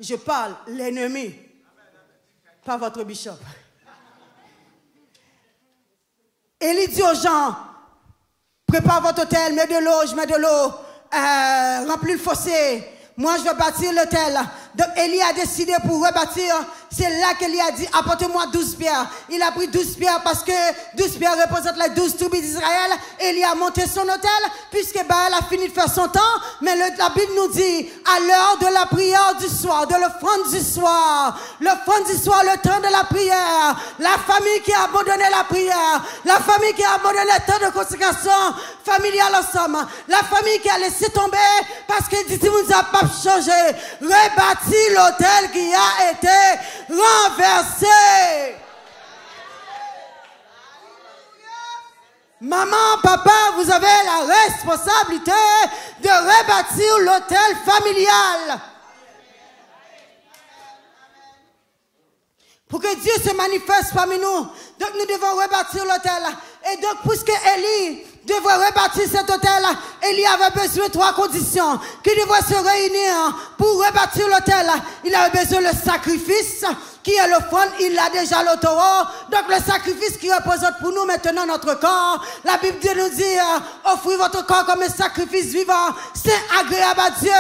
Je parle l'ennemi, pas votre bishop. Élie dit aux gens, prépare votre hôtel, mets de l'eau, remplis le fossé. Moi, je vais bâtir l'hôtel. Donc, Élie a décidé pour rebâtir. C'est là qu'Élie a dit, apportez-moi 12 pierres. Il a pris 12 pierres parce que 12 pierres représentent les 12 tribus d'Israël. Élie a monté son hôtel, puisque Baal a fini de faire son temps. Mais la Bible nous dit, à l'heure de la prière du soir, de l'offrande du soir, le temps de la prière, la famille qui a abandonné la prière, la famille qui a abandonné le temps de consécration familiale ensemble, la famille qui a laissé tomber parce que Dieu nous a pas changé, rebâti l'hôtel qui a été renversé. Maman, papa, vous avez la responsabilité de rebâtir l'hôtel familial. Pour que Dieu se manifeste parmi nous. Donc nous devons rebâtir l'hôtel. Et donc, puisque Élie devrait rebâtir cet hôtel, Élie avait besoin de 3 conditions qui devraient se réunir pour rebâtir l'hôtel. Il avait besoin de sacrifice, qui est l'offrande, il a déjà le taureau. Donc le sacrifice qui représente pour nous maintenant notre corps. La Bible nous dit, offrez votre corps comme un sacrifice vivant, saint, agréable à Dieu,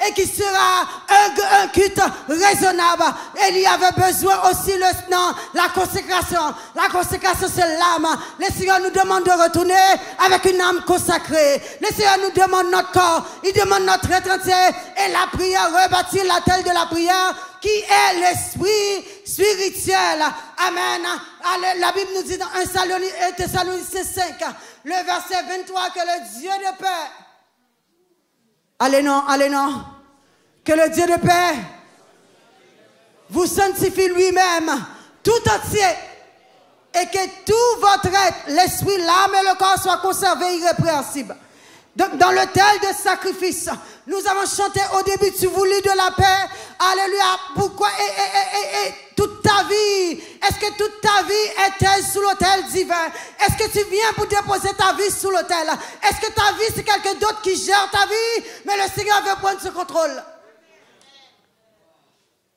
et qui sera un culte raisonnable. Élie avait besoin aussi la consécration. La consécration, c'est l'âme. Le Seigneur nous demande de retourner avec une âme consacrée. Le Seigneur nous demande notre corps, il demande notre être entier, et la prière, rebâtir la telle de la prière, qui est l'esprit spirituel. Amen. La Bible nous dit dans 1 Thessaloniciens 5, le verset 23, que le Dieu de paix, allez non, que le Dieu de paix vous sanctifie lui-même tout entier, et que tout votre être, l'esprit, l'âme et le corps soient conservés irrépréhensibles. Donc, dans le tel de sacrifice, nous avons chanté au début, tu voulus de la paix. Alléluia. Pourquoi? Et toute ta vie, est-ce que toute ta vie est-elle sous l'autel divin? Est-ce que tu viens pour déposer ta vie sous l'autel? Est-ce que ta vie, c'est quelqu'un d'autre qui gère ta vie? Mais le Seigneur veut prendre ce contrôle.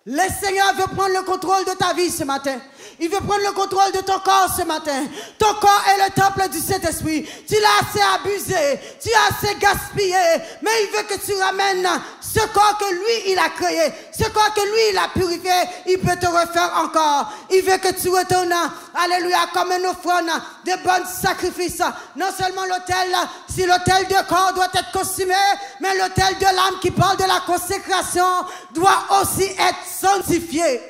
Le Seigneur veut prendre le contrôle de ta vie ce matin. Il veut prendre le contrôle de ton corps ce matin. Ton corps est le temple du Saint-Esprit. Tu l'as assez abusé, tu as assez gaspillé, mais il veut que tu ramènes ce corps que lui, il a créé, ce corps que lui, il a purifié. Il peut te refaire encore. Il veut que tu retournes, alléluia, comme une offrande de bons sacrifices. Non seulement l'autel, si l'autel de corps doit être consumé, mais l'autel de l'âme qui parle de la consécration doit aussi être sanctifié.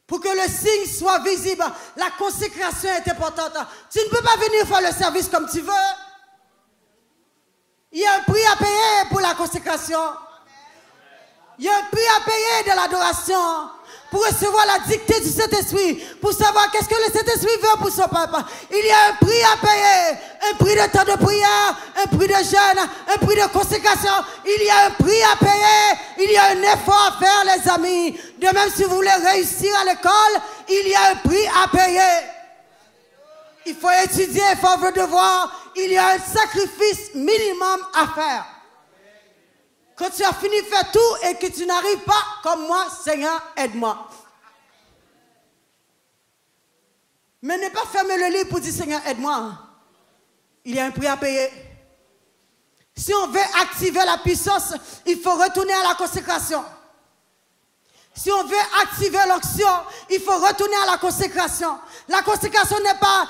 Pour que le signe soit visible, la consécration est importante. Tu ne peux pas venir faire le service comme tu veux. Il y a un prix à payer pour la consécration. Il y a un prix à payer de l'adoration. Pour recevoir la dictée du Saint-Esprit, pour savoir qu'est-ce que le Saint-Esprit veut pour son peuple. Il y a un prix à payer, un prix de temps de prière, un prix de jeûne, un prix de consécration. Il y a un prix à payer, il y a un effort à faire, les amis. De même, si vous voulez réussir à l'école, il y a un prix à payer. Il faut étudier, il faut avoir le devoir. Il y a un sacrifice minimum à faire. Quand tu as fini de faire tout et que tu n'arrives pas comme moi, Seigneur, aide-moi. Mais ne pas fermer le livre pour dire, Seigneur, aide-moi. Il y a un prix à payer. Si on veut activer la puissance, il faut retourner à la consécration. Si on veut activer l'onction, il faut retourner à la consécration. La consécration n'est pas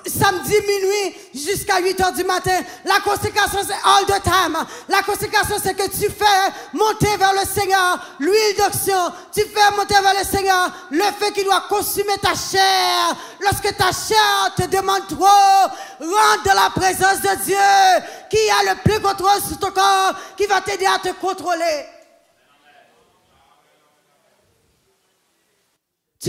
samedi minuit jusqu'à 8 h du matin. La consécration, c'est all the time. La consécration, c'est que tu fais monter vers le Seigneur l'huile d'onction. Tu fais monter vers le Seigneur le feu qui doit consumer ta chair. Lorsque ta chair te demande trop, rentre dans la présence de Dieu qui a le plus contrôle sur ton corps, qui va t'aider à te contrôler.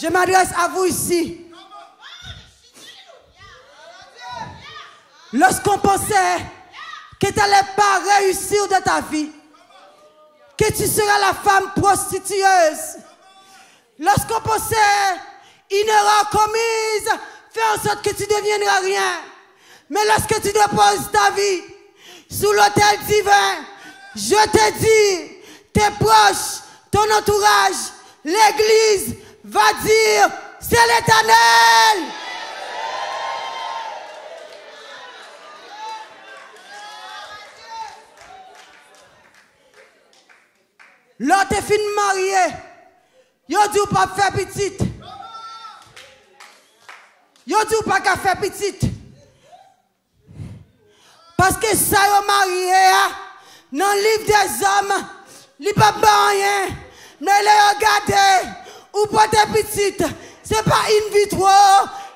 Je m'adresse à vous ici. Lorsqu'on pensait que tu n'allais pas réussir dans ta vie, que tu seras la femme prostitueuse, lorsqu'on pensait une erreur commise, fais en sorte que tu ne deviendras rien. Mais lorsque tu déposes ta vie sous l'autel divin, je te dis, tes proches, ton entourage, l'église va dire, c'est l'Éternel. L'autre est fini marié. Yo dit pas faire petite. Yo dit pas qu'à faire petite. Parce que ça yo marié dans le livre des hommes, il pas rien. Mais les regarder ou pas tes petites, c'est pas in vitro,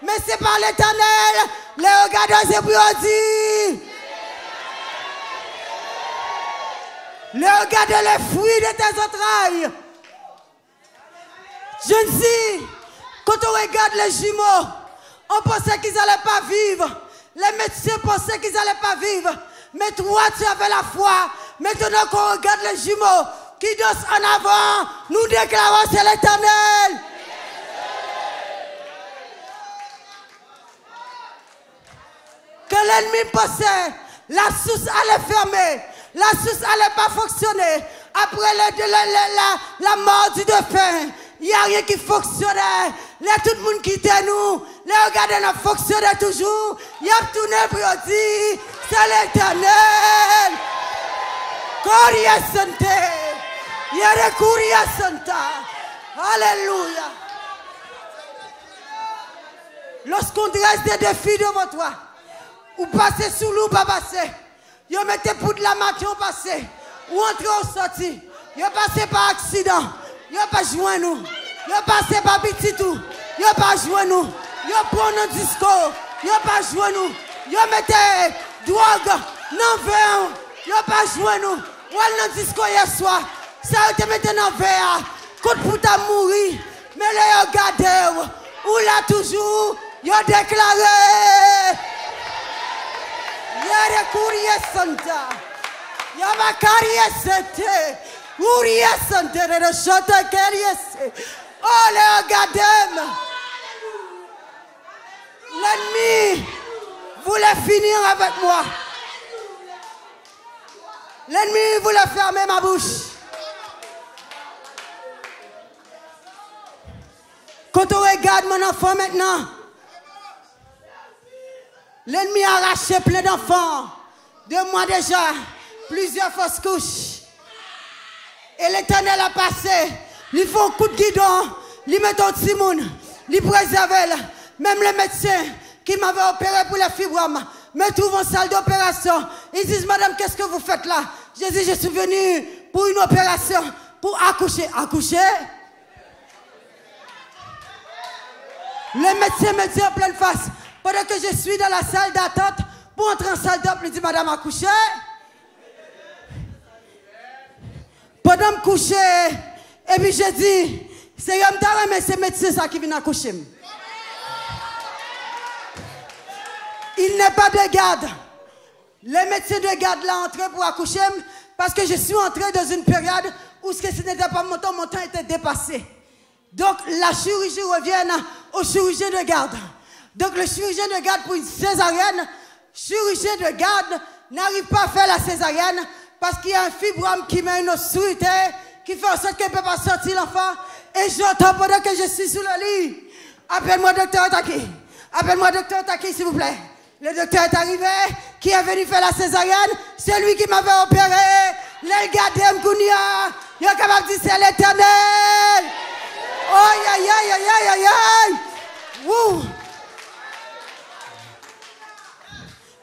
mais c'est par l'Éternel. Les regarder c'est pour dire. Les regarder les fruits de tes entrailles. Jeune fille, quand on regarde les jumeaux, on pensait qu'ils n'allaient pas vivre. Les médecins pensaient qu'ils n'allaient pas vivre. Mais toi, tu avais la foi. Maintenant qu'on regarde les jumeaux qui dansent en avant, nous déclarons c'est l'Éternel. Que l'ennemi pensait, la source allait fermer. La source allait pas fonctionner. Après la mort du défunt, il n'y a rien qui fonctionnait. Là, tout le monde quittait nous. Là, regardez, nous fonctionnait toujours. Il y a tourné pour dire, c'est l'Éternel. Coria Sante. Il y a des Coria Santa. Alléluia. Lorsqu'on dresse des défis devant toi, ou passer sous l'eau, pas passer. Vous mettez pour de la matin, vous passez. Ou entrez ou sorti. Vous passez par accident. Vous pas joué nous. Vous passez par petit tout. Vous pas joué nous. Vous prenez un disco. Vous pas joué nous. Vous mettez drogue. Non, verre. Vous pas joué nous. Vous allez dans disco hier soir. Ça te mettez dans verre. Quand pour ta mourir. Mais là, regardez. Ou là toujours. Vous déclaré. Yere Kuria Santa. Yamakaria Sante. Kuria Santa. De Chota Keriese. Oh, le Gadem. L'ennemi voulait finir avec moi. L'ennemi voulait fermer ma bouche. Quand on regarde mon enfant maintenant, l'ennemi a arraché plein d'enfants. 2 mois déjà, plusieurs fausses couches. Et l'Éternel a passé. Ils font un coup de guidon. Ils mettent un petit monde. Ils préservent. Même les médecins qui m'avaient opéré pour les fibromes me trouvent en salle d'opération. Ils disent, madame, qu'est-ce que vous faites là? J'ai dit, je suis venu pour une opération, pour accoucher. Accoucher? Les médecins me disent en pleine face. Pendant que je suis dans la salle d'attente, pour entrer en salle d'attente, je dis, madame, accoucher. Pendant me coucher, et puis je dis, c'est comme ça, mais c'est médecin ça qui vient accoucher. Il n'est pas de garde. Les médecins de garde là entré pour accoucher parce que je suis entré dans une période où ce n'était pas mon temps était dépassé. Donc la chirurgie revient au chirurgien de garde. Donc le chirurgien de garde pour une césarienne, chirurgien de garde n'arrive pas à faire la césarienne parce qu'il y a un fibrome qui met une obstruité qui fait en sorte qu'il ne peut pas sortir l'enfant. Et j'entends pendant que je suis sous le lit. Appelle-moi docteur Taki. Appelle-moi docteur Taki s'il vous plaît. Le docteur est arrivé, qui est venu faire la césarienne, c'est lui qui m'avait opéré. Les gars d'Emgounia, il est capable de dire c'est l'Éternel. Oh, aïe, aïe, aïe, aïe, aïe, aïe. Wouh.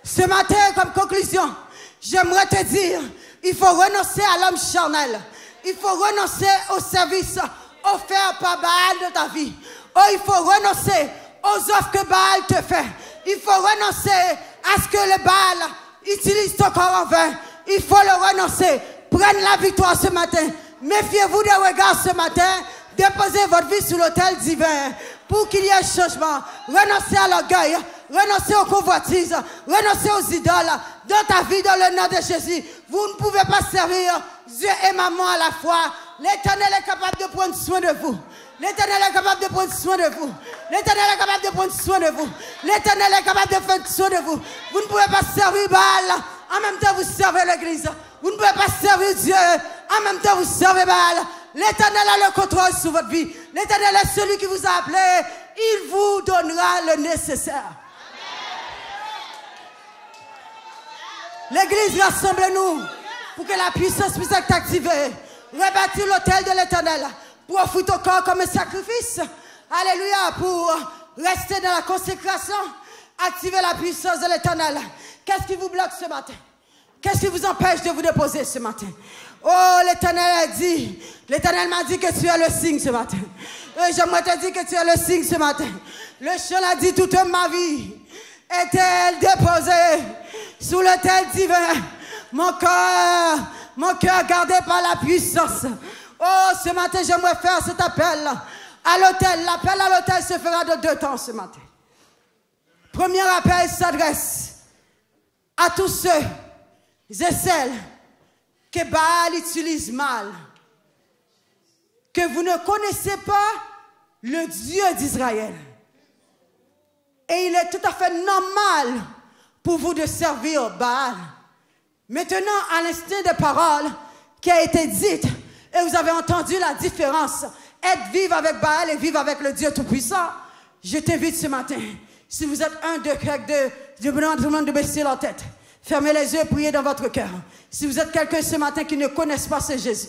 Ce matin, comme conclusion, j'aimerais te dire, il faut renoncer à l'homme charnel. Il faut renoncer au service offert par Baal de ta vie. Oh, il faut renoncer aux offres que Baal te fait. Il faut renoncer à ce que le Baal utilise ton corps en vain. Il faut le renoncer. Prenez la victoire ce matin. Méfiez-vous des regards ce matin. Déposez votre vie sur l'autel divin pour qu'il y ait un changement. Renoncez à l'orgueil, renoncez aux convoitises, renoncez aux idoles. Dans ta vie, dans le nom de Jésus, vous ne pouvez pas servir Dieu et maman à la fois. L'Éternel est capable de prendre soin de vous. L'Éternel est capable de prendre soin de vous. L'Éternel est capable de prendre soin de vous. L'Éternel est capable de prendre soin de vous. Vous ne pouvez pas servir Baal. En même temps, vous servez l'Église. Vous ne pouvez pas servir Dieu. En même temps, vous servez Baal. L'Éternel a le contrôle sur votre vie. L'Éternel est celui qui vous a appelé. Il vous donnera le nécessaire. L'Église, rassemble-nous pour que la puissance puisse être activée. Rebâtir l'autel de l'Éternel pour offrir ton corps comme un sacrifice. Alléluia, pour rester dans la consécration. Activer la puissance de l'Éternel. Qu'est-ce qui vous bloque ce matin? Qu'est-ce qui vous empêche de vous déposer ce matin? Oh, l'Éternel m'a dit que tu as le signe ce matin. J'aimerais te dire que tu as le signe ce matin. Le chant a dit toute ma vie est-elle déposée sous l'autel divin. Mon cœur gardé par la puissance. Oh, ce matin, j'aimerais faire cet appel à l'autel. L'appel à l'autel se fera de 2 temps ce matin. Premier appel s'adresse à tous ceux et celles que Baal utilise mal. Que vous ne connaissez pas le Dieu d'Israël. Et il est tout à fait normal pour vous de servir Baal. Maintenant, à l'instant des paroles qui a été dites, et vous avez entendu la différence, être vivre avec Baal et vivre avec le Dieu Tout-Puissant, je t'invite ce matin, si vous êtes je vous demande tout le monde de baisser leur tête, fermez les yeux et priez dans votre cœur. Si vous êtes quelqu'un ce matin qui ne connaisse pas ce Jésus,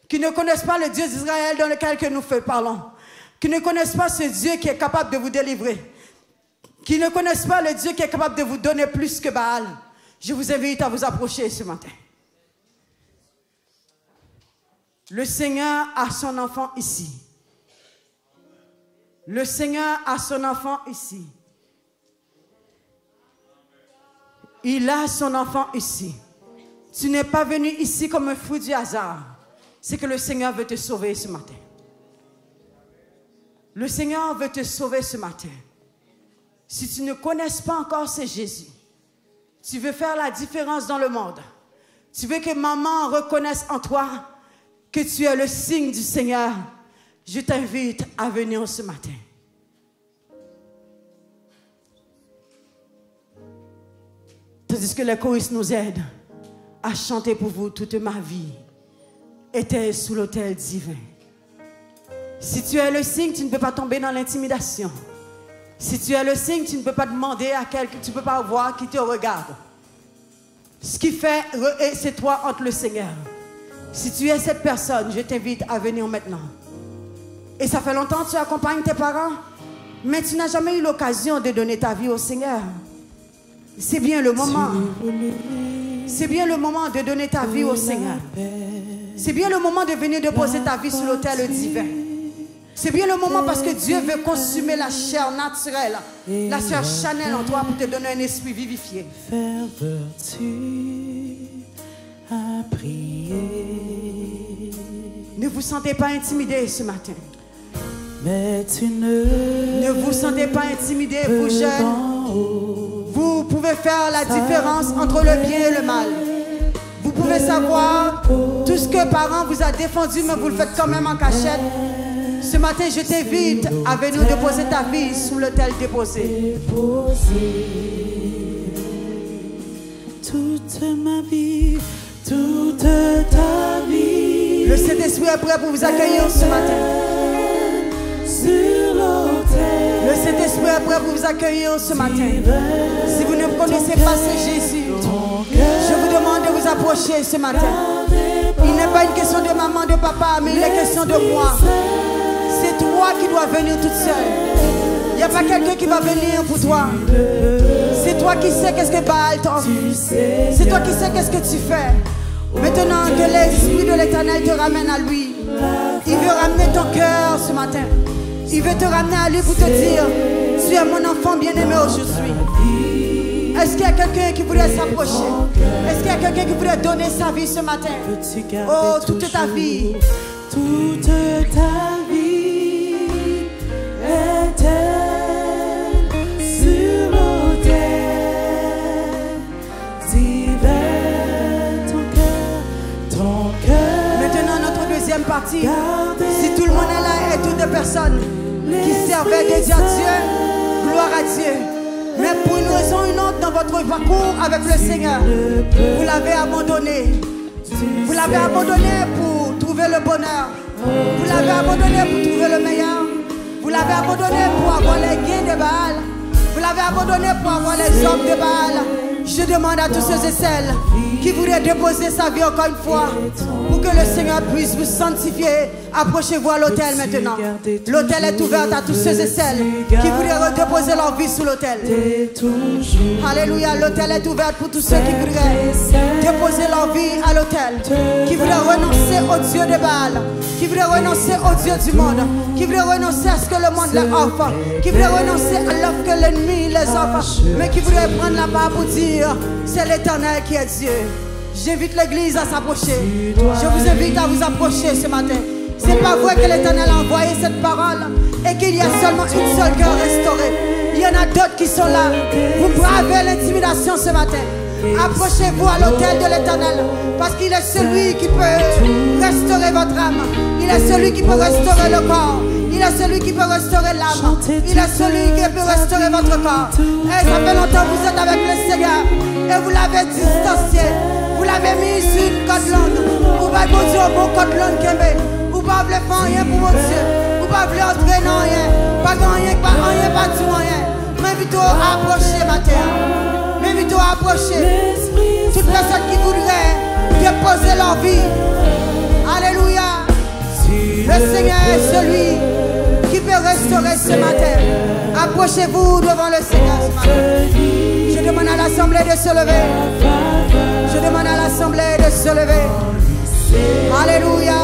qui ne connaisse pas le Dieu d'Israël dans lequel que nous parlons, qui ne connaisse pas ce Dieu qui est capable de vous délivrer, qui ne connaisse pas le Dieu qui est capable de vous donner plus que Baal, je vous invite à vous approcher ce matin. Le Seigneur a son enfant ici. Le Seigneur a son enfant ici. Il a son enfant ici. Tu n'es pas venu ici comme un fruit du hasard. C'est que le Seigneur veut te sauver ce matin. Le Seigneur veut te sauver ce matin. Si tu ne connais pas encore ce Jésus, tu veux faire la différence dans le monde. Tu veux que maman reconnaisse en toi que tu es le signe du Seigneur. Je t'invite à venir ce matin. Tandis que les choristes nous aident à chanter pour vous toute ma vie était sous l'autel divin. Si tu es le signe, tu ne peux pas tomber dans l'intimidation. Si tu es le signe, tu ne peux pas demander à quelqu'un, tu ne peux pas voir qui te regarde. Ce qui fait, c'est toi entre le Seigneur. Si tu es cette personne, je t'invite à venir maintenant. Et ça fait longtemps que tu accompagnes tes parents, mais tu n'as jamais eu l'occasion de donner ta vie au Seigneur. C'est bien le moment. C'est bien le moment de donner ta vie au Seigneur. C'est bien le moment de venir déposer ta vie sur l'autel divin. C'est bien le moment parce que Dieu veut consumer la chair naturelle, la chair charnelle en toi pour te donner un esprit vivifié. À prier. Ne vous sentez pas intimidé ce matin. Mais tu ne vous sentez pas intimidé, vous jeunes. Vous pouvez faire la différence entre le bien et le mal. Vous pouvez savoir tout ce que parents vous a défendu, mais vous le faites quand même en cachette. Ce matin, je t'invite à venir déposer ta vie sous l'autel déposé. Toute ma vie, toute ta vie. Le Saint-Esprit est prêt pour vous accueillir ce matin. Sur l'autel. Le Saint-Esprit est prêt pour vous accueillir ce matin. Si vous ne connaissez pas ce Jésus, je vous demande de vous approcher ce matin. Il n'est pas une question de maman, de papa, mais il est question de moi. C'est toi qui dois venir toute seule. Il n'y a pas quelqu'un qui va venir pour toi. C'est toi qui sais qu'est-ce que Baal t'envie. C'est toi qui sais qu'est-ce que tu fais. Maintenant que l'Esprit de l'Éternel te ramène à lui, il veut ramener ton cœur ce matin. Il veut te ramener à lui pour te dire, tu es mon enfant bien-aimé aujourd'hui. Est-ce qu'il y a quelqu'un qui voudrait s'approcher? Est-ce qu'il y a quelqu'un qui voudrait donner sa vie ce matin? Oh, toute ta vie. Toute ta vie. parti. Si tout le monde est là et toutes les personnes qui servaient de dire Dieu, gloire à Dieu. Mais pour une raison ou une autre dans votre parcours avec le Seigneur, vous l'avez abandonné. Vous l'avez abandonné pour trouver le bonheur. Vous l'avez abandonné pour trouver le meilleur. Vous l'avez abandonné pour avoir les gains de Baal. Vous l'avez abandonné pour avoir les hommes de Baal. Je demande à tous ceux et celles qui voudraient déposer sa vie encore une fois pour que le Seigneur puisse vous sanctifier. Approchez-vous à l'autel maintenant. L'autel est ouvert à tous ceux et celles qui voudraient déposer leur vie sous l'autel. Alléluia, l'autel est ouvert pour tous ceux qui voudraient déposer leur vie à l'autel, qui voudraient renoncer au Dieu de Baal, qui voudraient renoncer au Dieu du monde, qui voudraient renoncer à ce que le monde leur offre, qui voudraient renoncer à l'offre que l'ennemi les offre, mais qui voudraient prendre la part pour dire c'est l'Éternel qui est Dieu. J'invite l'église à s'approcher. Je vous invite à vous approcher ce matin. C'est pas vrai que l'Éternel a envoyé cette parole et qu'il y a seulement une seule cœur restaurée. Il y en a d'autres qui sont là. Vous bravez l'intimidation ce matin. Approchez-vous à l'autel de l'Éternel parce qu'il est celui qui peut restaurer votre âme. Il est celui qui peut restaurer le corps. Il est celui qui peut restaurer l'âme. Il est celui qui peut restaurer votre corps. Et ça fait longtemps que vous êtes avec le Seigneur et vous l'avez distancié. Vous l'avez mis sur une côte longue. Vous va bon Dieu, bon côte longue Kembe. Vous ne voulez faire rien pour mon Dieu. Vous ne voulez entrer dans rien. Pas rien, pas tout rien. M'invite à approcher ma terre. M'invite à approcher. Toutes les personnes qui voudraient déposer leur vie. Alléluia. Le Seigneur est celui qui peut restaurer ce matin. Approchez-vous devant le Seigneur ce matin. Je demande à l'assemblée de se lever. Je demande à l'assemblée de se lever. Alléluia.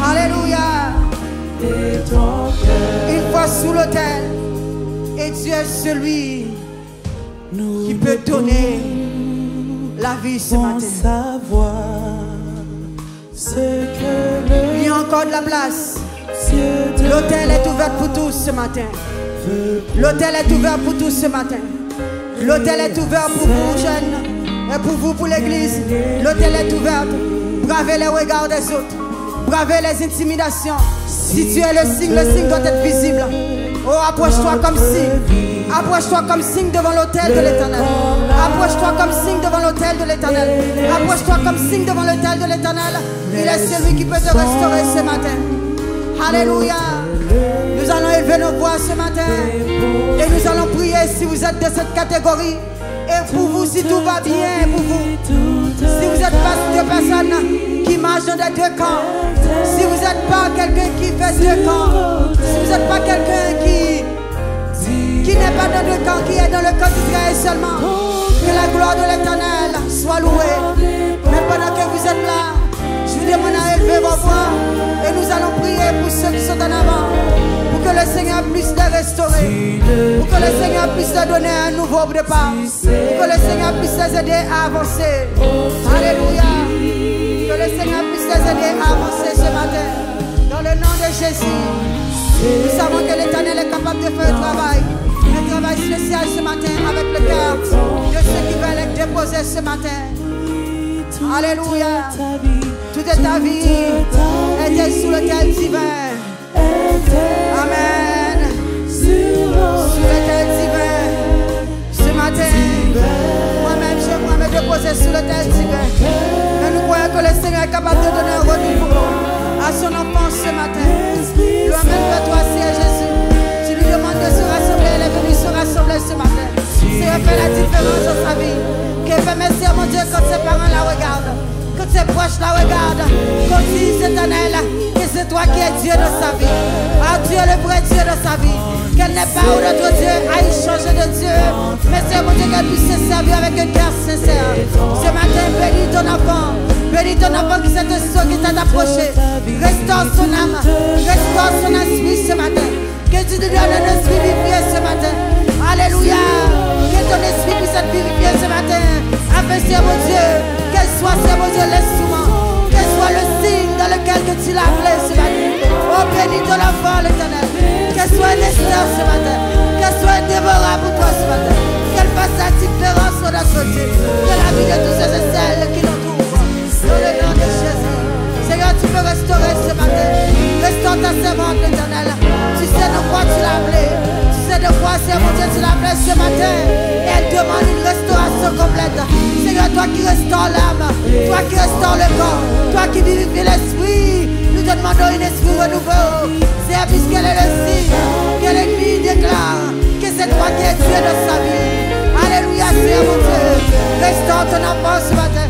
Alléluia. Une fois sous l'autel. Et Dieu est celui qui peut donner la vie ce matin. Il y a encore de la place. L'autel est ouvert pour tous ce matin. L'autel est ouvert pour tous ce matin. L'autel est ouvert pour vous jeunes et pour vous, pour l'église. L'autel est ouvert. Bravez les regards des autres. Bravez les intimidations. Si tu es le signe doit être visible. Oh, approche-toi comme signe. Approche-toi comme signe devant l'autel de l'Éternel. Approche-toi comme signe devant l'autel de l'Éternel. Approche-toi comme signe devant l'autel de l'Éternel. Il est celui qui peut te restaurer ce matin. Alléluia. Nous allons élever nos voix ce matin. Et nous allons prier si vous êtes de cette catégorie. Et pour vous, si tout va bien pour vous. Si vous êtes pas deux personnes qui marchent dans les deux camps. Si vous n'êtes pas quelqu'un qui fait deux camps. Si vous n'êtes pas quelqu'un qui n'est pas dans le camp, qui est dans le camp d'Israël seulement. Que la gloire de l'Éternel soit louée. Mais pendant que vous êtes là, je vous demande à élever vos voix. Et nous allons prier pour ceux qui sont en avant. Pour que le Seigneur puisse les restaurer. Pour que le Seigneur puisse leur donner un nouveau départ. Pour que le Seigneur puisse les aider à avancer. Alléluia. Que le Seigneur puisse les aider à avancer ce matin. Dans le nom de Jésus. Nous savons que l'Éternel est capable de faire un travail spécial ce matin avec le cœur de ceux qui veulent être déposés ce matin. Alléluia. Toute ta vie était sous l'autel divin. Amen. Sous l'autel divin. Ce matin, moi-même, j'aimerais me déposer sous l'autel divin. Mais nous croyons que le Seigneur est capable de donner un renouveau à son enfant ce matin. Gloire même à toi, Seigneur Jésus. Tu lui demandes de se rassembler, elle est venue se rassembler ce matin. Seigneur, fait la différence dans sa vie. Qu'elle fait merci à mon Dieu quand ses parents la regardent, quand ses proches la regardent, quand ils disent éternel, que c'est toi qui es Dieu dans sa vie. Ah, tu es le vrai Dieu dans sa vie. Qu'elle n'est pas où notre Dieu a changer de Dieu. Mais c'est mon Dieu qu'elle puisse se servir avec un cœur sincère. Ce matin, bénis ton enfant. Bénis ton enfant qui s'est qui t'a approché. Restaure son âme. Restaure son esprit ce matin. Que tu te donnes un esprit vivifié ce matin. Alléluia. Que ton esprit puisse être vivifié ce matin. Afin, c'est mon Dieu, qu'elle soit, c'est mon Dieu, l'instrument. Qu'elle soit le signe dans lequel que tu l'as appelé ce matin. Oh, bénis ton enfant, l'Éternel. Qu'elle soit un Esther ce matin. Qu'elle soit un Déborah pour toi ce matin. Qu'elle fasse la différence dans notre Dieu. Que la vie de tous ceux et celles qui l'entourent. Dans le nom de Jésus. Seigneur, tu peux restaurer ce matin. Restaure ta servante, l'Éternel. Tu sais de quoi tu l'as appelée. Tu sais de quoi, Seigneur mon Dieu, tu l'as appelée ce matin. Et elle demande une restauration complète. Seigneur, toi qui restaures l'âme, toi qui restaures le corps, toi qui vivifies l'esprit, nous te demandons un esprit renouveau. Seigneur, puisqu'elle est le signe que l'ennemi déclare que c'est toi qui es Dieu de sa vie. Alléluia, Seigneur mon Dieu. Restaure ton enfant ce matin.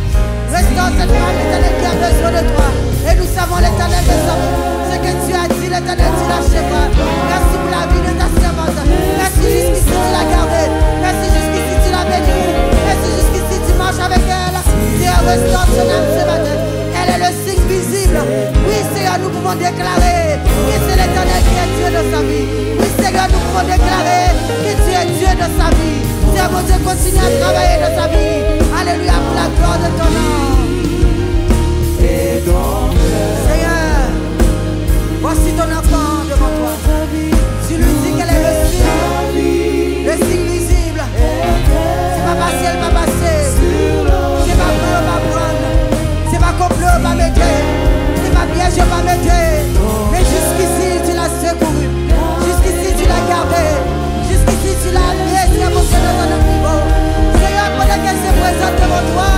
Restaure cette femme, l'Éternel, qui a besoin de toi. Et nous savons, l'Éternel, de sa vie. Ce que tu as dit, l'Éternel, tu l'achèveras. Merci pour la vie de ta servante. Merci jusqu'ici, tu l'as gardée. Merci jusqu'ici, tu l'as bénie. Merci jusqu'ici, tu marches avec elle. Seigneur, restaure son âme ce matin. Elle est le signe visible. Oui, Seigneur, nous pouvons déclarer que c'est l'Éternel qui est Dieu de sa vie. Oui, Seigneur, nous pouvons déclarer que tu es Dieu de sa vie. Seigneur, mon Dieu, continue à travailler de sa vie. Alléluia, pour la gloire de ton nom. Seigneur, voici ton enfant devant toi. Tu lui dis qu'elle est le signe visible. C'est pas passé, elle va passer. C'est pas bleu, pas prendre. C'est pas complot, pas mettre. C'est pas piège, pas mettre. Mais jusqu'ici, tu l'as secouru. Jusqu'ici, tu l'as gardé. Jusqu'ici, tu l'as amené. Tu l'as monté dans un autre niveau. Seigneur, pendant qu'elle se présente devant toi,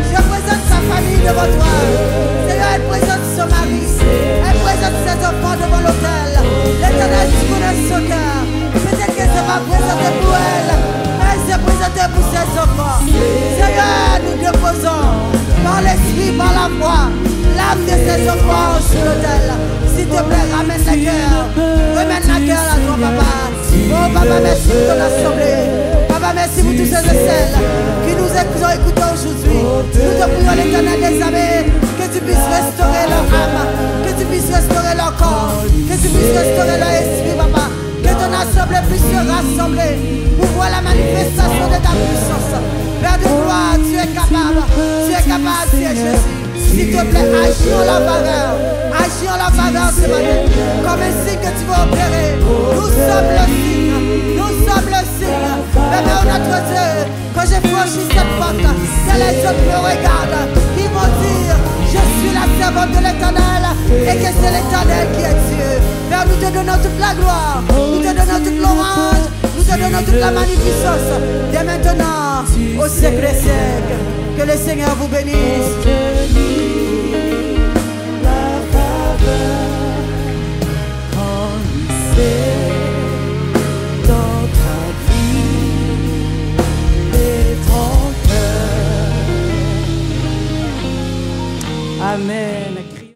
je présente sa famille devant toi. Seigneur, elle présente son mari. Elle présente ses enfants devant l'autel. L'Éternel, tu connais son cœur. Peut-être qu'elle ne s'est pas présentée pour elle, mais elle s'est présentée pour ses enfants. Seigneur, nous déposons par l'esprit, par la foi, l'âme de ses enfants sur l'autel. S'il te plaît, ramène la cœur. Remène la cœur à toi, papa. Oh, papa, merci pour ton assemblée. Papa, merci pour tous ces et celles qui nous ont écoutés aujourd'hui. Nous te prions, l'Éternel des armées, que tu puisses restaurer leur âme, que tu puisses restaurer leur corps, que tu puisses restaurer leur esprit, papa. Que ton assemblée puisse se rassembler pour voir la manifestation de ta puissance. Père de gloire, tu es capable, tu es Jésus. S'il te plaît, agis en leur faveur. Agis en leur faveur ce matin. Comme un signe que tu vas opérer. Nous sommes le signe. Nous sommes le signe. Bébé, notre Dieu, quand j'ai franchi cette porte, que les autres me regardent, ils vont dire, je suis la servante de l'Éternel et que c'est l'Éternel qui est Dieu. Père, nous te donnons toute la gloire. Nous te donnons toute l'orange. Nous te donnons toute la magnificence. Dès maintenant, au siècle des siècles. Que le Seigneur vous bénisse.